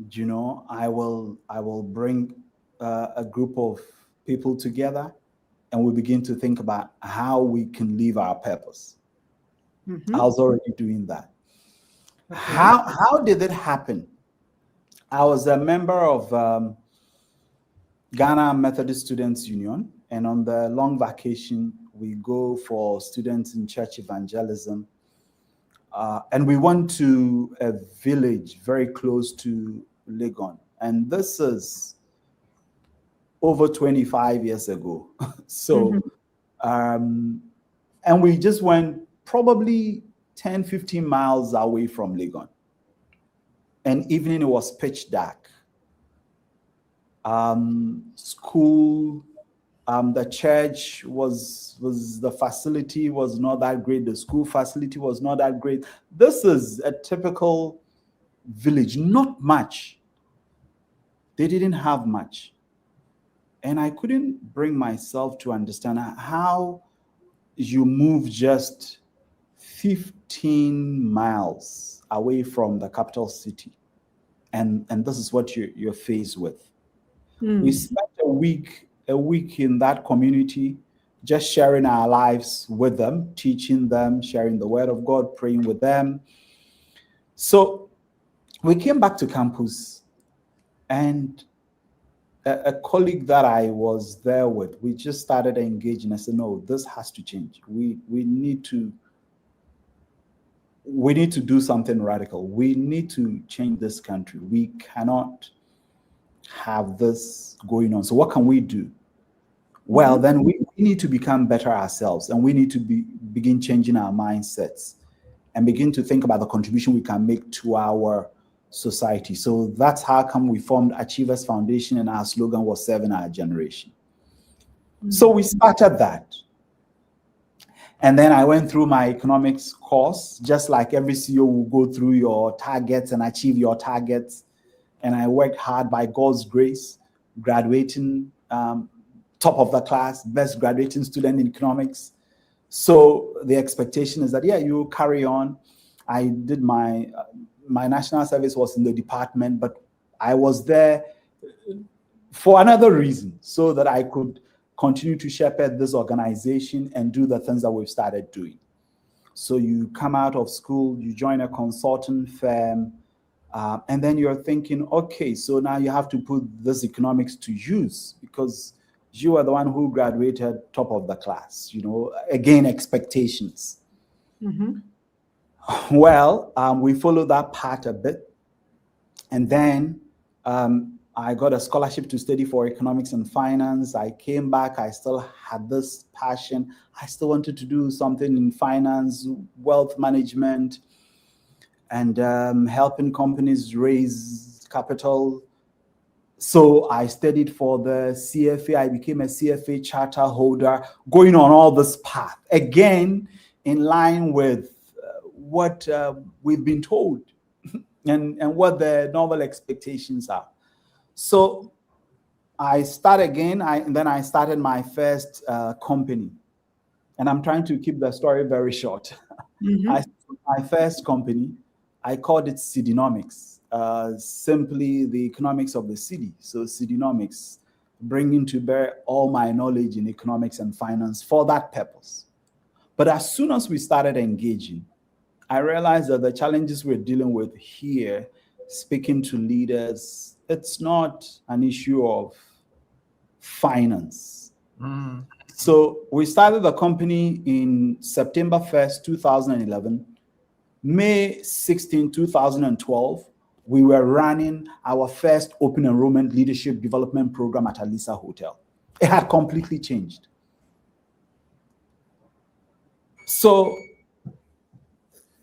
You know, I will bring a group of people together and we begin to think about how we can live our purpose. I was already doing that. Okay. How did it happen? I was a member of Ghana Methodist Students Union, and on the long vacation, we go for students in church evangelism. And we went to a village very close to Legon. And this is over 25 years ago. So, and we just went probably 10, 15 miles away from Legon. And evening it was pitch dark. School, the church was the facility was not that great. The school facility was not that great. This is a typical village, not much. They didn't have much. And I couldn't bring myself to understand how you move just 15 miles away from the capital city. And this is what you're faced with. We spent a week in that community, just sharing our lives with them, teaching them, sharing the word of God, praying with them. So we came back to campus, and a colleague that I was there with, we just started engaging. I said, no, this has to change. We need to do something radical. We need to change this country. We cannot have this going on. So what can we do? Well, then we need to become better ourselves, and we need to begin changing our mindsets and begin to think about the contribution we can make to our society. So that's how come we formed Achievers Foundation, and our slogan was Serving Our Generation. So we started that. And then I went through my economics course, just like every CEO will go through your targets and achieve your targets. And I worked hard, by God's grace, graduating top of the class, best graduating student in economics. So the expectation is that, yeah, you carry on. I did my national service was in the department, but I was there for another reason, so that I could continue to shepherd this organization and do the things that we've started doing. So you come out of school, you join a consulting firm, and then you're thinking, okay, so now you have to put this economics to use, because you are the one who graduated top of the class, again, expectations. Well, we followed that path a bit. And then I got a scholarship to study for economics and finance. I came back, I still had this passion. I still wanted to do something in finance, wealth management, and helping companies raise capital. So I studied for the CFA. I became a CFA charter holder, going on all this path, again, in line with what we've been told and what the normal expectations are. So I start again, and then I started my first company. And I'm trying to keep the story very short. I started my first company. I called it Citynomics, simply the economics of the city. So Citynomics, bringing to bear all my knowledge in economics and finance for that purpose. But as soon as we started engaging, I realized that the challenges we're dealing with here, speaking to leaders, it's not an issue of finance. So we started the company in September 1st, 2011. May 16, 2012, we were running our first open enrollment leadership development program at Alisa Hotel. It had completely changed. So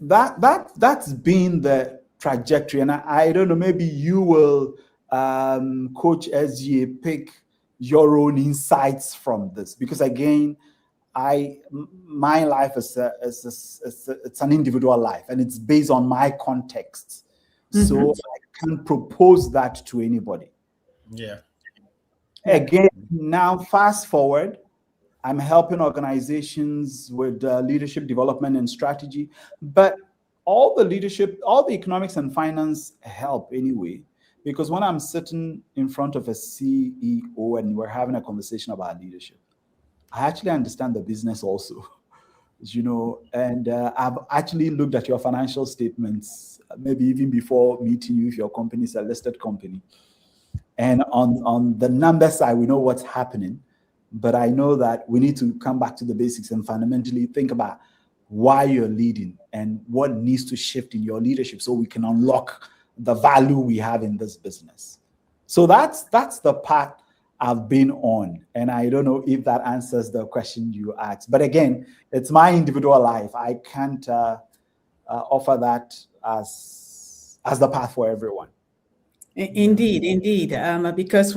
that's been the trajectory. And I don't know, maybe you will, Coach SGA, pick your own insights from this, because again, my life is it's an individual life, and it's based on my context. So I can't propose that to anybody. Yeah. Again, now fast forward, I'm helping organizations with leadership development and strategy, but all the leadership, all the economics and finance help anyway, because when I'm sitting in front of a CEO and we're having a conversation about leadership, I actually understand the business also, and I've actually looked at your financial statements, maybe even before meeting you, if your company is a listed company. And on the number side, we know what's happening, but I know that we need to come back to the basics and fundamentally think about why you're leading and what needs to shift in your leadership so we can unlock the value we have in this business. So that's the path I've been on. And I don't know if that answers the question you asked. But again, it's my individual life. I can't offer that as the path for everyone. Indeed. Because,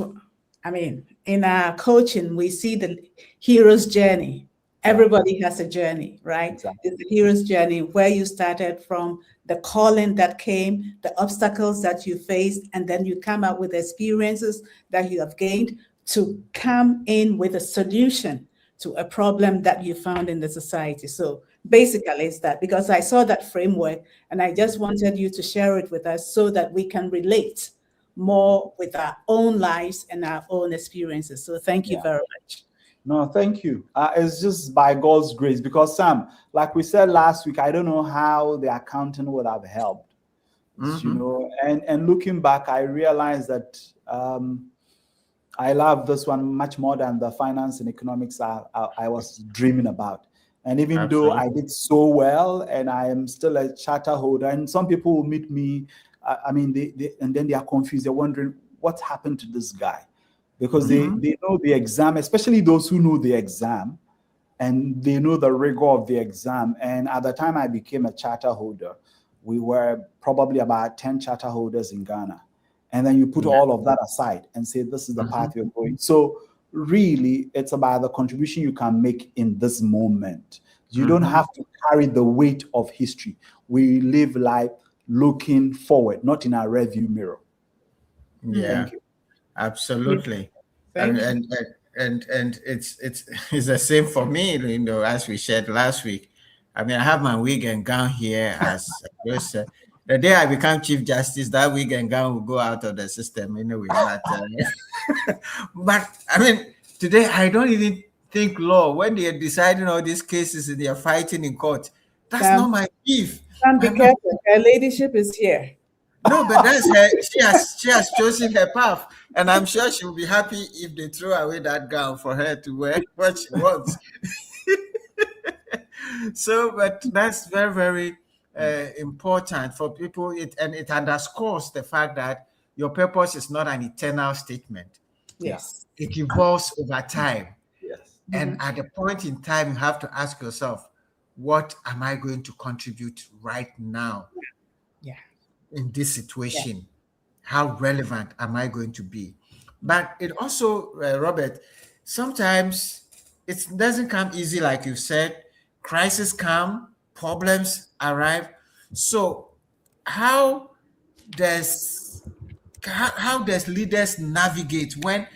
I mean, in our coaching, we see the hero's journey. Everybody has a journey, right? Exactly. It's the hero's journey where you started from, the calling that came, the obstacles that you faced, and then you come out with experiences that you have gained to come in with a solution to a problem that you found in the society. So basically, it's that, because I saw that framework and I just wanted you to share it with us so that we can relate more with our own lives and our own experiences. So thank you very much. No, thank you. It's just by God's grace, because Sam, like we said last week, I don't know how the accounting would have helped, you know, and looking back, I realized that I love this one much more than the finance and economics I was dreaming about. And even though I did so well and I am still a charter holder, and some people will meet me, I mean, and then they are confused. They're wondering what's happened to this guy, because they know the exam, especially those who know the exam and they know the rigor of the exam. And at the time I became a charter holder, we were probably about 10 charter holders in Ghana. And then you put all of that aside and say, this is the path you're going. So really, it's about the contribution you can make in this moment. You don't have to carry the weight of history. We live life looking forward, not in our rearview mirror. Yeah, absolutely. And it's the same for me, you know, as we shared last week. I mean, I have my wig and gown here as the day I become Chief Justice, that wig and gown will go out of the system anyway. But I mean, today I don't even think law. When they are deciding all these cases and they are fighting in court, that's not my beef. Be careful. Her ladyship is here. No, but that's her. She has chosen her path, and I'm sure she will be happy if they throw away that gown for her to wear what she wants. So, but that's very, very important for people. It underscores the fact that your purpose is not an eternal statement. Yes, it evolves over time. Yes, and at a point in time, you have to ask yourself, what am I going to contribute right now? In this situation, how relevant am I going to be? But it also, Robert, sometimes it doesn't come easy, like you said. Crises come, problems arrive. So how does leaders navigate when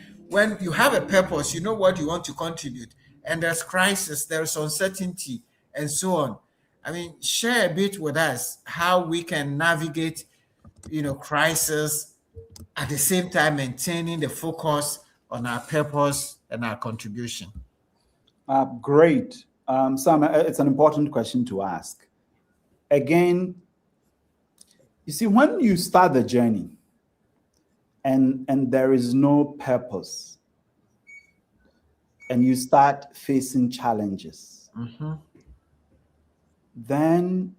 you have a purpose, you know what you want to contribute, and there's crisis, there's uncertainty, and so on? I mean, share a bit with us how we can navigate, crisis, at the same time maintaining the focus on our purpose and our contribution. Great. Sam, it's an important question to ask. Again, you see, when you start the journey and there is no purpose, and you start facing challenges, then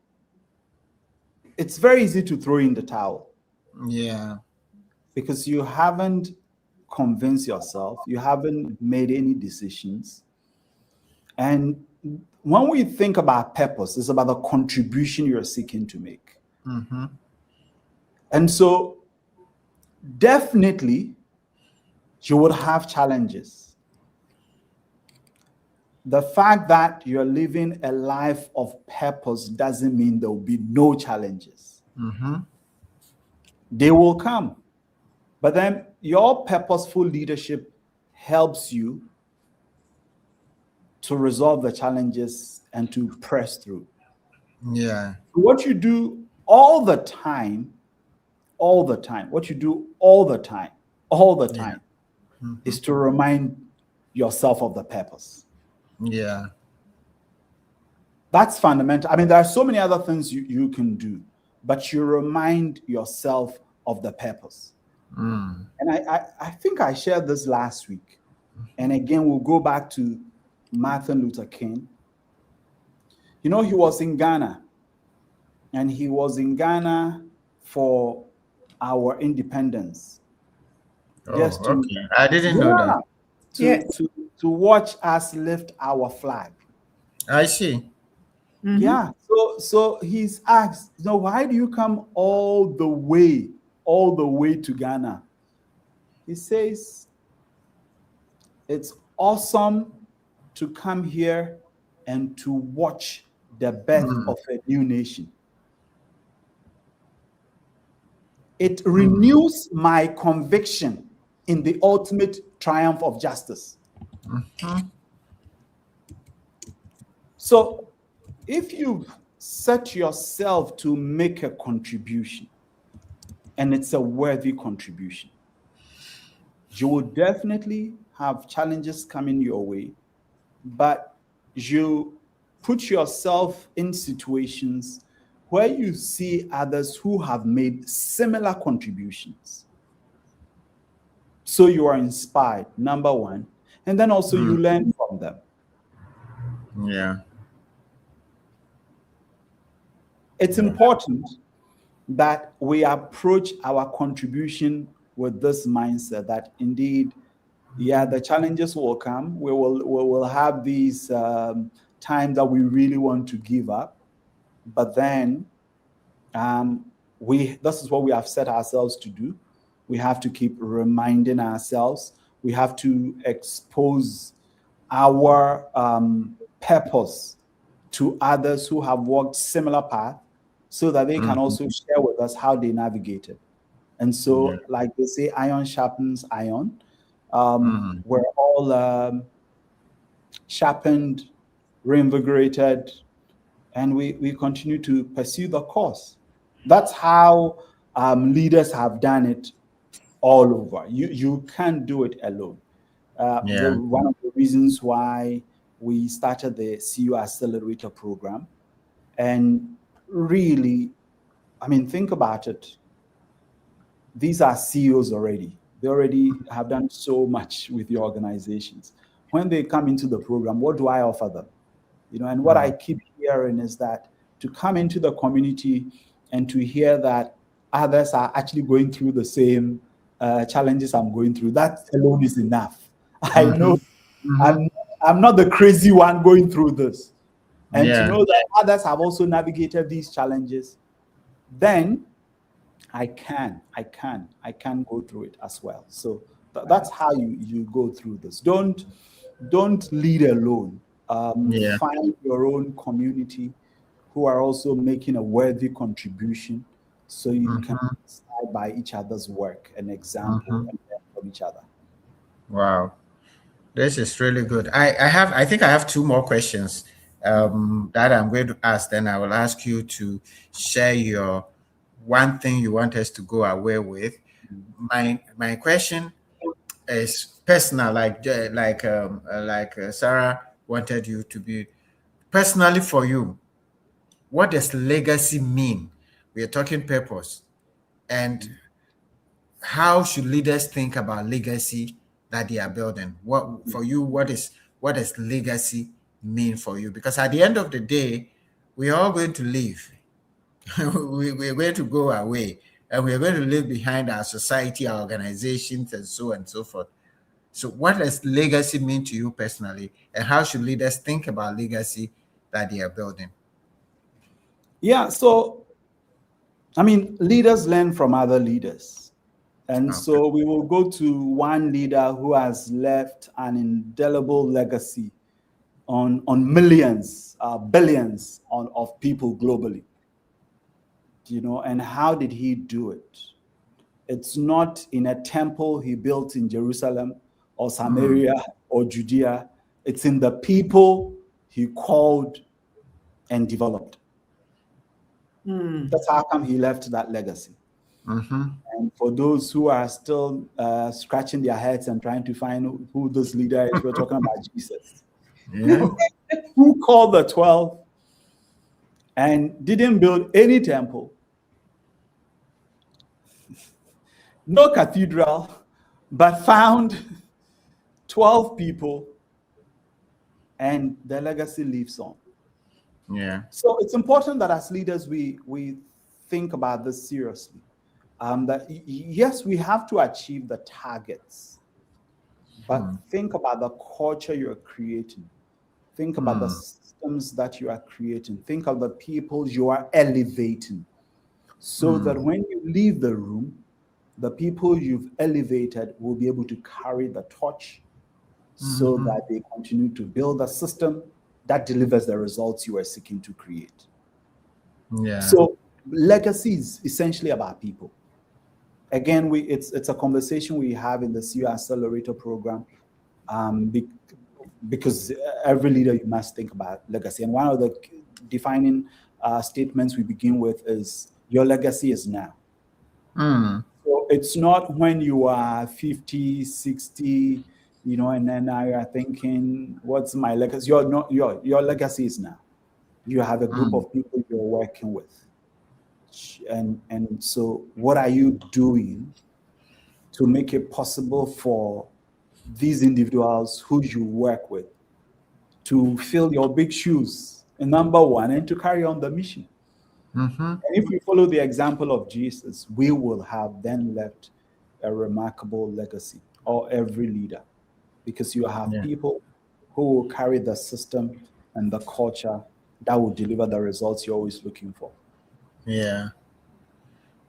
it's very easy to throw in the towel. Yeah. Because you haven't convinced yourself, you haven't made any decisions. And when we think about purpose, it's about the contribution you're seeking to make. And so definitely you would have challenges. The fact that you're living a life of purpose doesn't mean there will be no challenges. They will come. But then your purposeful leadership helps you to resolve the challenges and to press through. Yeah. What you do all the time, what you do all the time is to remind yourself of the purpose. Yeah. That's fundamental. I mean, there are so many other things you can do, but you remind yourself of the purpose. And I think I shared this last week. And again, we'll go back to Martin Luther King. He was in Ghana. And he was in Ghana for our independence. just Oh, to, okay. I didn't know yeah, that. to Yes. to watch us lift our flag. I see. Mm-hmm. Yeah. So he's asked, why do you come all the way to Ghana? He says, it's awesome to come here and to watch the birth Mm, of a new nation. It mm, renews my conviction in the ultimate triumph of justice. mhm, So, if you set yourself to make a contribution, and it's a worthy contribution, you will definitely have challenges coming your way, but you put yourself in situations where you see others who have made similar contributions. So you are inspired, number one, and then also you mm, learn from them. yeah. It's Yeah. important that we approach our contribution with this mindset that indeed, yeah, the challenges will come. We will have these times that we really want to give up, but then we this is what we have set ourselves to do. We have to keep reminding ourselves. We have to expose our purpose to others who have walked similar path, so that they can Mhm, also share with us how they navigated. And yeah. so, like they say, iron sharpens iron. Mm, We're all sharpened, reinvigorated, and we continue to pursue the cause. That's how leaders have done it all over. You can't do it alone. yeah. One of the reasons why we started the CU Accelerator program, and really, I mean, think about it. These are CEOs already. They already have done so much with your organizations. When they come into the program, what do I offer them? And what I Mm, keep hearing is that to come into the community and to hear that others are actually going through the same challenges I'm going through, that alone is enough. I know mhm, mhm, I'm I'm not the crazy one going through this. And to yeah. know that others have also navigated these challenges, then I can go through it as well. So that's how you go through this. Don't lead alone. Yeah. Find your own community who are also making a worthy contribution, so you can Mhm, stand by each other's work and example mhm. and learn from each other. Wow. This is really good. I think I have two more questions that I'm going to ask. Then I will ask you to share your one thing you want us to go away with. My question is personal, like Sarah wanted you to be personally for you. What does legacy mean? We are talking purpose, and how should leaders think about legacy that they are building? What for you? What does legacy mean for you? Because at the end of the day, we are all going to leave. We're going to go away, and we're going to leave behind our society, our organizations, and so on and so forth. So, what does legacy mean to you personally, and how should leaders think about legacy that they are building? Yeah, so I mean, leaders learn from other leaders. And Okay. so we will go to one leader who has left an indelible legacy on millions, billions of people globally. And how did he do it? It's not in a temple he built in Jerusalem or Mm, Samaria or Judea. It's in the people he called and developed. Mm. That's how come he left that legacy. mm-hmm. And for those who are still scratching their heads and trying to find who this leader is, we're talking about Jesus, Yeah. who called the 12 and didn't build any temple, no cathedral, but found 12 people, and the legacy lives on. Yeah. So it's important that as leaders we think about this seriously. that yes, we have to achieve the targets, but think about the culture you're creating. Think about the systems that you are creating. Think of the people you are elevating, so that when you leave the room, the people you've elevated will be able to carry the torch, so that they continue to build a system that delivers the results you are seeking to create. Yeah. So legacy is essentially about people. Again, it's a conversation we have in the CEO Accelerator program, because every leader, you must think about legacy. And one of the defining statements we begin with is, your legacy is now. So it's not when you are 50, 60, and then now you're thinking, what's my legacy? Your legacy is now. You have a group of people you're working with. And so what are you doing to make it possible for these individuals who you work with to fill your big shoes, and number one, and to carry on the mission? And if we follow the example of Jesus, we will have then left a remarkable legacy, or every leader, because you have people who will carry the system and the culture that will deliver the results you're always looking for. Yeah.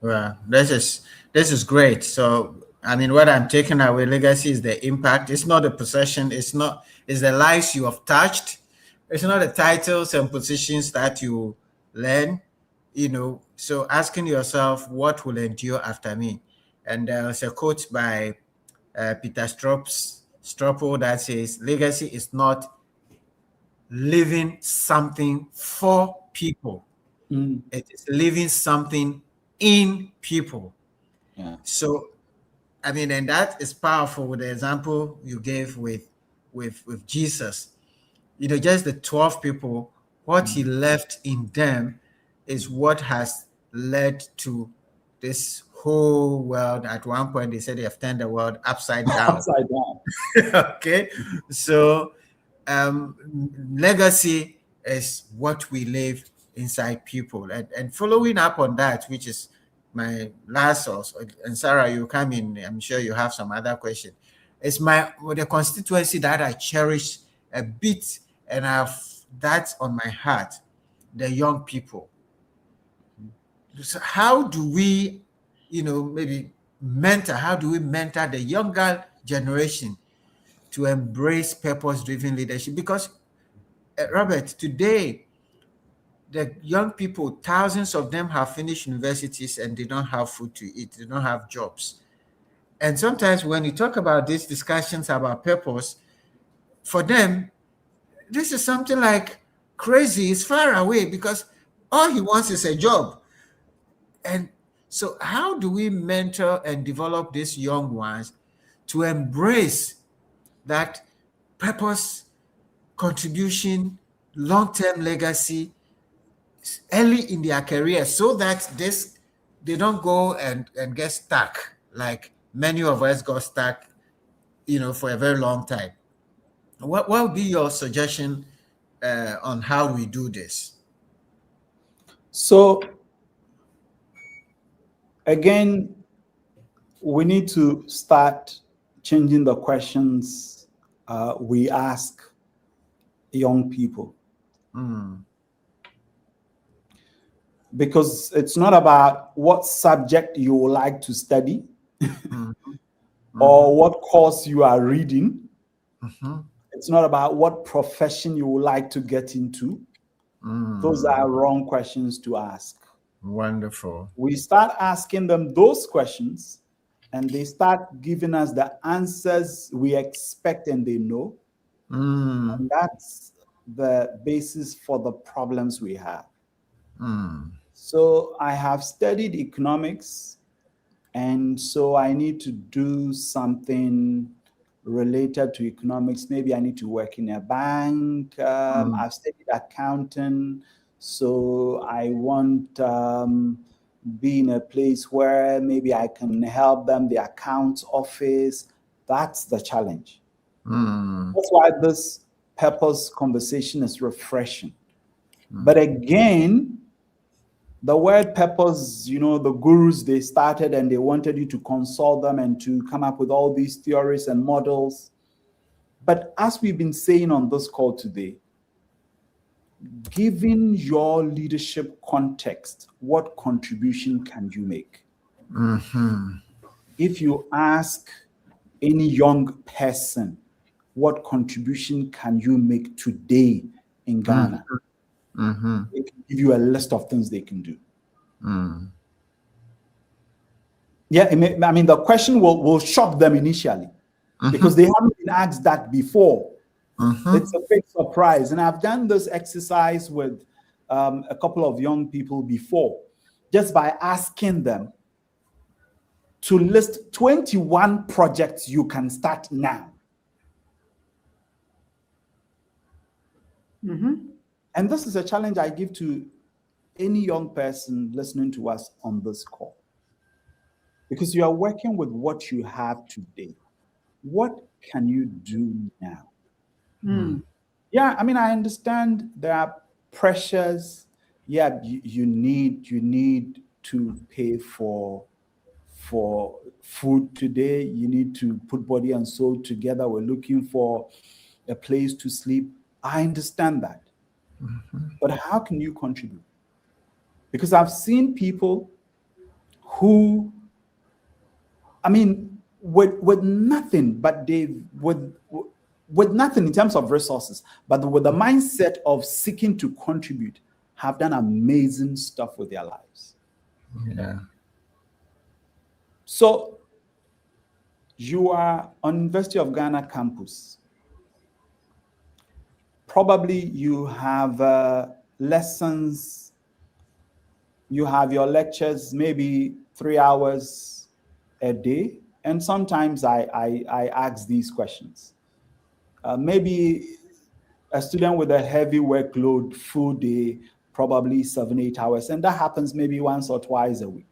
Well, this is great. So, I mean, what I'm taking away, legacy is the impact. It's not the possession. It's the lives you have touched. It's not the titles and positions that you learn. So asking yourself, what will endure after me? And there's a quote by Peter Stropo that says, legacy is not leaving something for people. It is leaving something in people. Yeah. So, I mean, and that is powerful with the example you gave with Jesus. Just the 12 people, what he left in them is what has led to this whole world. At one point, they said they have turned the world upside down. Upside down. Okay. So, legacy is what we leave inside people. And following up on that, which is my last source, and Sarah, you come in, I'm sure you have some other question. It's the constituency that I cherish a bit, and that's on my heart, the young people. So how do we, maybe how do we mentor the younger generation to embrace purpose-driven leadership? Because, Robert, today, the young people, thousands of them have finished universities and they don't have food to eat. They don't have jobs. And sometimes when you talk about these discussions about purpose, for them, this is something like crazy. It's far away because all he wants is a job. And so how do we mentor and develop these young ones to embrace that purpose, contribution, long-term legacy early in their career, so that they don't go and get stuck like many of us got stuck, for a very long time? What would be your suggestion on how we do this? So again, we need to start changing the questions we ask young people. Because it's not about what subject you would like to study or what course you are reading. It's not about what profession you would like to get into. Those are wrong questions to ask. Wonderful. We start asking them those questions, and they start giving us the answers we expect and they know. And that's the basis for the problems we have. So I have studied economics, and so I need to do something related to economics. Maybe I need to work in a bank. I've studied accounting, so I want be in a place where maybe I can help them, the accounts office. That's the challenge. That's why this purpose conversation is refreshing. But again, The word purpose, the gurus, they started and they wanted you to consult them and to come up with all these theories and models. But as we've been saying on this call today, given your leadership context, what contribution can you make? If you ask any young person, what contribution can you make today in Ghana? They can give you a list of things they can do. Yeah, the question will shock them initially because they haven't been asked that before. It's a big surprise. And I've done this exercise with a couple of young people before, just by asking them to list 21 projects you can start now. And this is a challenge I give to any young person listening to us on this call. Because you are working with what you have today. What can you do now? Yeah, I understand there are pressures. Yeah, you need to pay for food today. You need to put body and soul together. We're looking for a place to sleep. I understand that. But how can you contribute? Because I've seen people who, with nothing, but with nothing in terms of resources, but with the mindset of seeking to contribute, have done amazing stuff with their lives. Yeah. So you are on University of Ghana campus. Probably you have lessons, you have your lectures, maybe 3 hours a day. And sometimes I ask these questions. Maybe a student with a heavy workload, full day, probably 7-8 hours. And that happens maybe once or twice a week.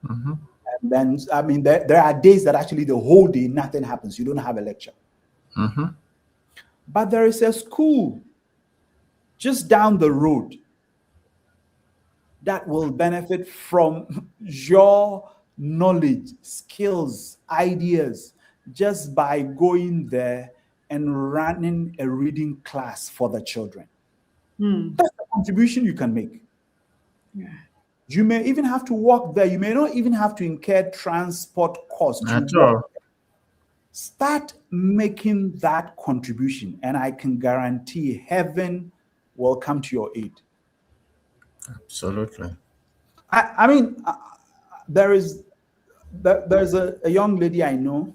And then, there are days that actually the whole day, nothing happens. You don't have a lecture. But there is a school just down the road that will benefit from your knowledge, skills, ideas, just by going there and running a reading class for the children. That's the contribution you can make. Yeah. You may even have to walk there. You may not even have to incur transport costs. At all. Start making that contribution, and I can guarantee heaven will come to your aid. Absolutely. There's a young lady I know.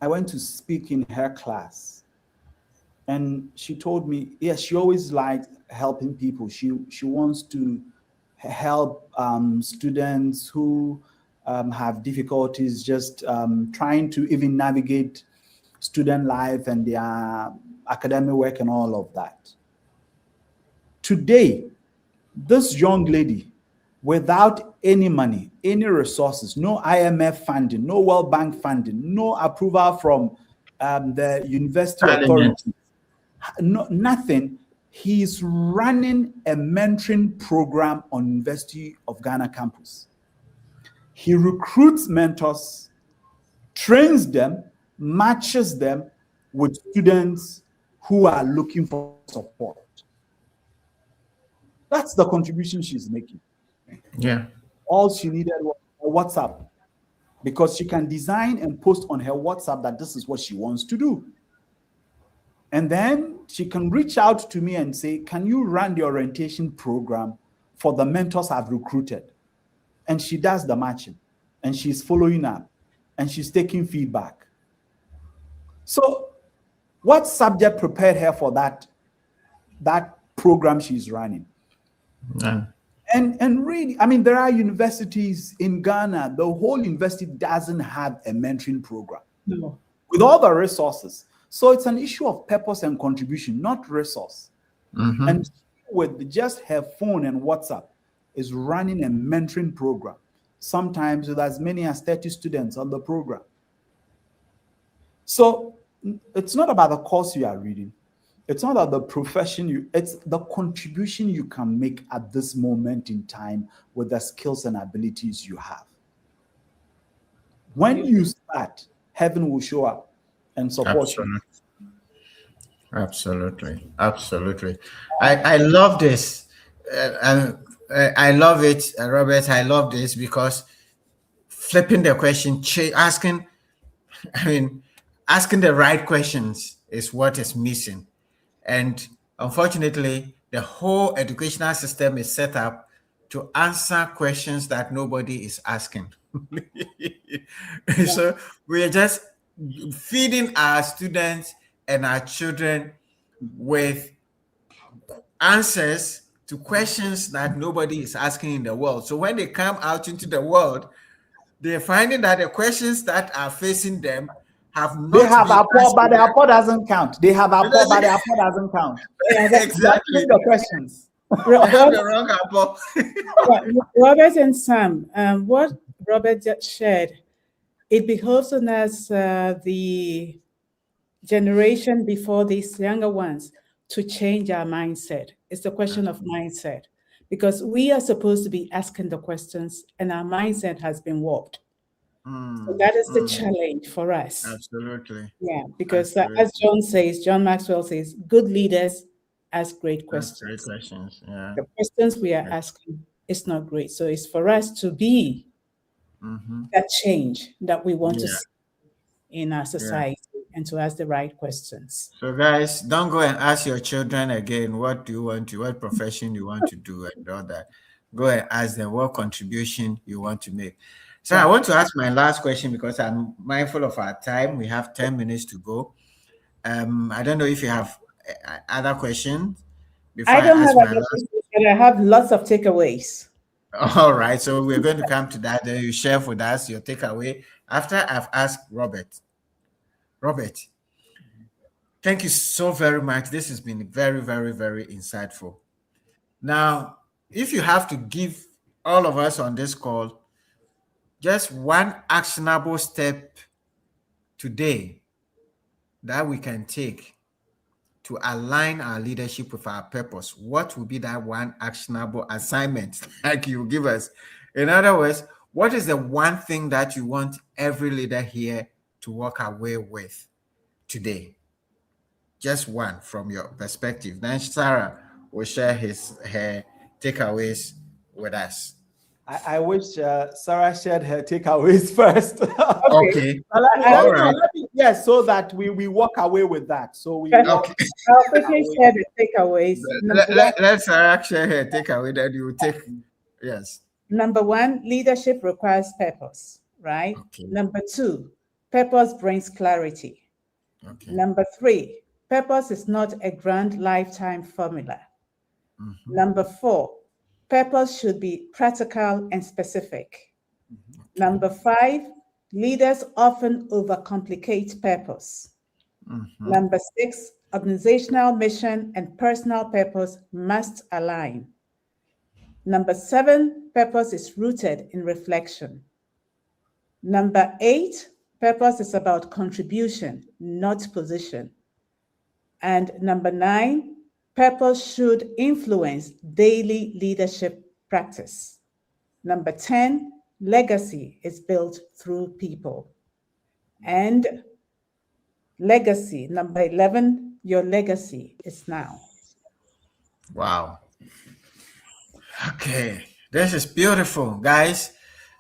I went to speak in her class, and she told me, yes, she always liked helping people. She wants to help students who have difficulties just trying to even navigate student life and their academic work and all of that. Today, this young lady, without any money, any resources, no IMF funding, no World Bank funding, no approval from the university authority, nothing, he's running a mentoring program on University of Ghana campus. He recruits mentors, trains them, matches them with students who are looking for support. That's the contribution she's making. Yeah. All she needed was a WhatsApp, because she can design and post on her WhatsApp that this is what she wants to do. And then she can reach out to me and say, can you run the orientation program for the mentors I've recruited? And she does the matching, and she's following up, and she's taking feedback. So what subject prepared her for that program she's running? Yeah. And really, there are universities in Ghana, the whole university doesn't have a mentoring program. No. With all the resources. So it's an issue of purpose and contribution, not resource. And with just her phone and WhatsApp, is running a mentoring program, sometimes with as many as 30 students on the program. So it's not about the course you are reading. it's not that the profession it's the contribution you can make at this moment in time with the skills and abilities you have. When you start, heaven will show up and support you. Absolutely. I love this. I love it, Robert. I love this because flipping the question, asking the right questions is what is missing. And unfortunately, the whole educational system is set up to answer questions that nobody is asking. So we are just feeding our students and our children with answers to questions that nobody is asking in the world. So when they come out into the world, they're finding that the questions that are facing them have not They have been a poor, but answered. their poor doesn't count. They have a poor, but their poor doesn't count. Exactly. The questions. They have the wrong apple. Robert and Sam, what Robert just shared, it behoves on us, the generation before these younger ones, to change our mindset. It's a question of mindset, because we are supposed to be asking the questions and our mindset has been warped. So that is the challenge for us. Absolutely. Yeah, because as John Maxwell says, good leaders ask great questions. Great questions. Yeah. The questions we are asking is not great. So it's for us to be that change that we want to see in our society and to ask the right questions. So guys, don't go and ask your children again, what profession you want to do and all that. Go and ask them what contribution you want to make. So I want to ask my last question because I'm mindful of our time. We have 10 minutes to go. I don't know if you have other questions. I don't have other questions, but I have lots of takeaways. All right. So we're going to come to that. Then you share with us your takeaway after I've asked Robert. Robert, thank you so very much. This has been very, very, very insightful. Now, if you have to give all of us on this call just one actionable step today that we can take to align our leadership with our purpose, what would be that one actionable assignment like you give us? In other words, what is the one thing that you want every leader here to walk away with today? Just one from your perspective. Then Sarah will share her takeaways with us. I wish Sarah shared her takeaways first. Okay. All right. Yes, so that we walk away with that. So we I'll quickly share the takeaways. Let Sarah share her takeaway that you take. Yes. Number one, leadership requires purpose, right? Okay. Number two, purpose brings clarity. Okay. Number three, purpose is not a grand lifetime formula. Number four, purpose should be practical and specific. Number five, leaders often overcomplicate purpose. Number six, organizational mission and personal purpose must align. Number seven, purpose is rooted in reflection. Number eight, purpose is about contribution, not position. And number nine, purpose should influence daily leadership practice. Number 10, legacy is built through people. And legacy, number 11, your legacy is now. Wow. Okay, this is beautiful, guys.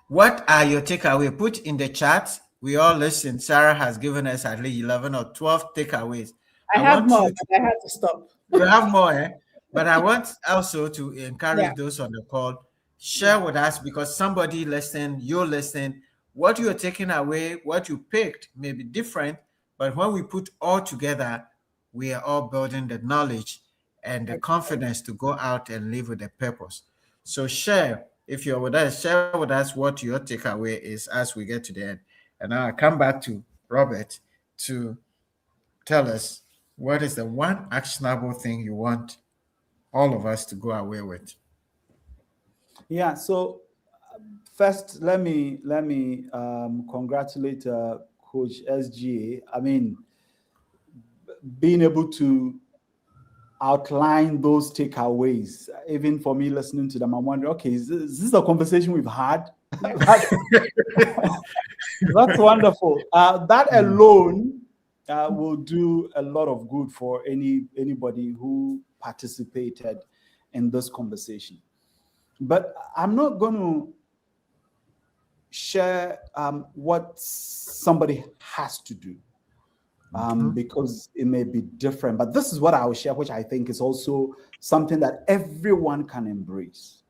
What are your takeaways? Put in the chat. We all listen. Sarah has given us at least 11 or 12 takeaways. I have more, but I have to stop. You have more, eh? But I want also to encourage those on the call, share with us, because somebody listening, you're listening, what you're taking away, what you picked may be different, but when we put all together, we are all building the knowledge and the confidence to go out and live with a purpose. So share, if you're with us, share with us what your takeaway is as we get to the end. And now I come back to Robert to tell us what is the one actionable thing you want all of us to go away with. Yeah, so first let me congratulate Coach SGA. I mean, being able to outline those takeaways. Even for me listening to them, I'm wondering, okay, is this a conversation we've had? That's wonderful. That alone will do a lot of good for anybody who participated in this conversation. But I'm not going to share what somebody has to do because it may be different. But this is what I will share, which I think is also something that everyone can embrace.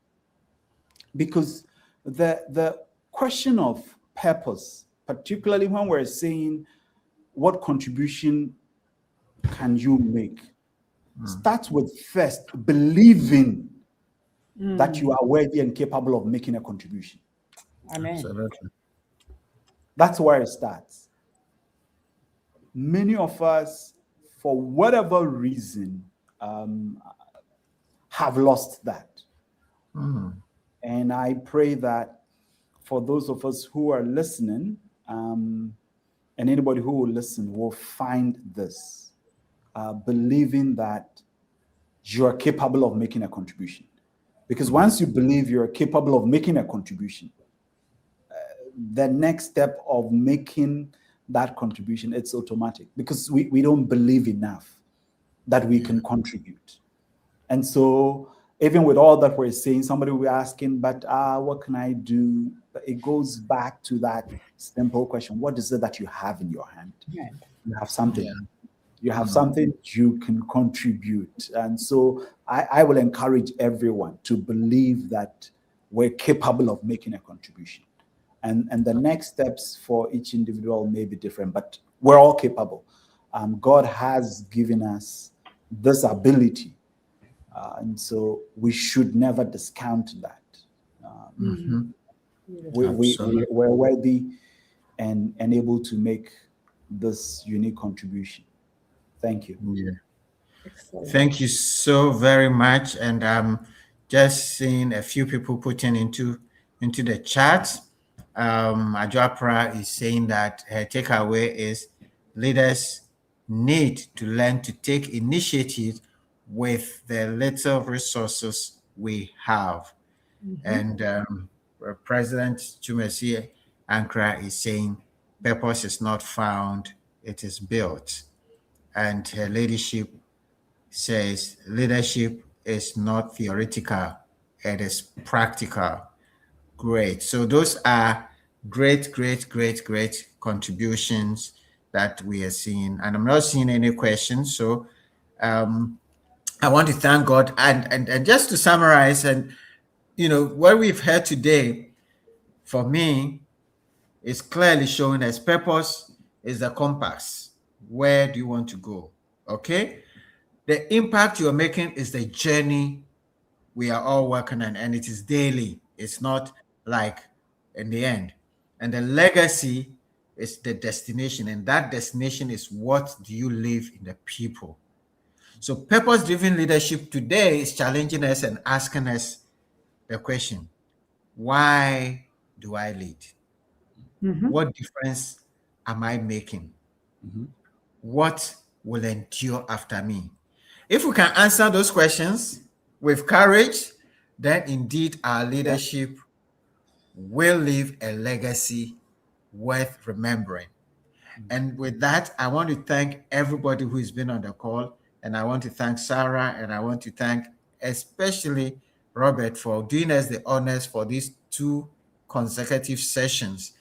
Because the question of purpose, particularly when we're saying what contribution can you make, starts with first believing that you are worthy and capable of making a contribution. Amen. Absolutely. That's where it starts. Many of us, for whatever reason, have lost that. And I pray that for those of us who are listening, and anybody who will listen will find this, believing that you are capable of making a contribution. Because once you believe you're capable of making a contribution, the next step of making that contribution, it's automatic, because we don't believe enough that we can contribute. And so even with all that we're saying, somebody will be asking, but what can I do? But it goes back to that simple question: what is it that you have in your hand? Yeah. You have something. You have something you can contribute. And so I will encourage everyone to believe that we're capable of making a contribution. And the next steps for each individual may be different, but we're all capable. God has given us this ability. And so we should never discount that. We're worthy and able to make this unique contribution. Thank you. Yeah. Thank you so very much. And I'm just seeing a few people putting into the chat. Ajapra is saying that her takeaway is leaders need to learn to take initiative with the little resources we have. And President Chumesi Ankara is saying purpose is not found, it is built. And her leadership says leadership is not theoretical, it is practical. Great. So those are great contributions that we are seeing. And I'm not seeing any questions. So I want to thank God. And just to summarize, and what we've heard today, for me, is clearly showing us purpose is the compass. Where do you want to go? Okay. The impact you're making is the journey we are all working on, and it is daily. It's not like in the end. And the legacy is the destination, and that destination is what do you leave in the people. So purpose-driven leadership today is challenging us and asking us the question, why do I lead? What difference am I making? What will endure after me? If we can answer those questions with courage, then indeed our leadership will leave a legacy worth remembering. And with that, I want to thank everybody who has been on the call. And I want to thank Sarah, and I want to thank especially Robert for doing us the honors for these 2 consecutive sessions.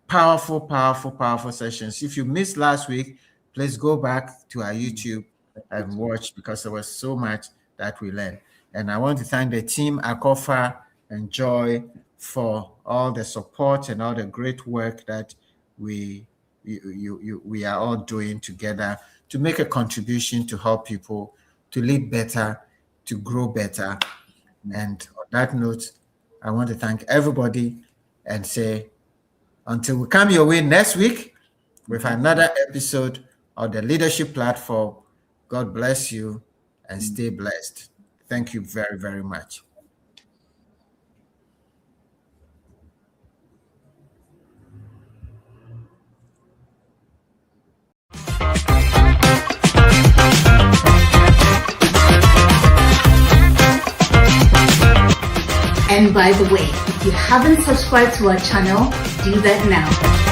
Powerful sessions. If you missed last week, please go back to our YouTube and watch, because there was so much that we learned. And I want to thank the team, Akofa and Joy, for all the support and all the great work that we are all doing together to make a contribution to help people to live better, to grow better. And on that note, I want to thank everybody and say, until we come your way next week with another episode of the Leadership Platform, God bless you and stay blessed. Thank you very, very much. by the way, if you haven't subscribed to our channel, do that now.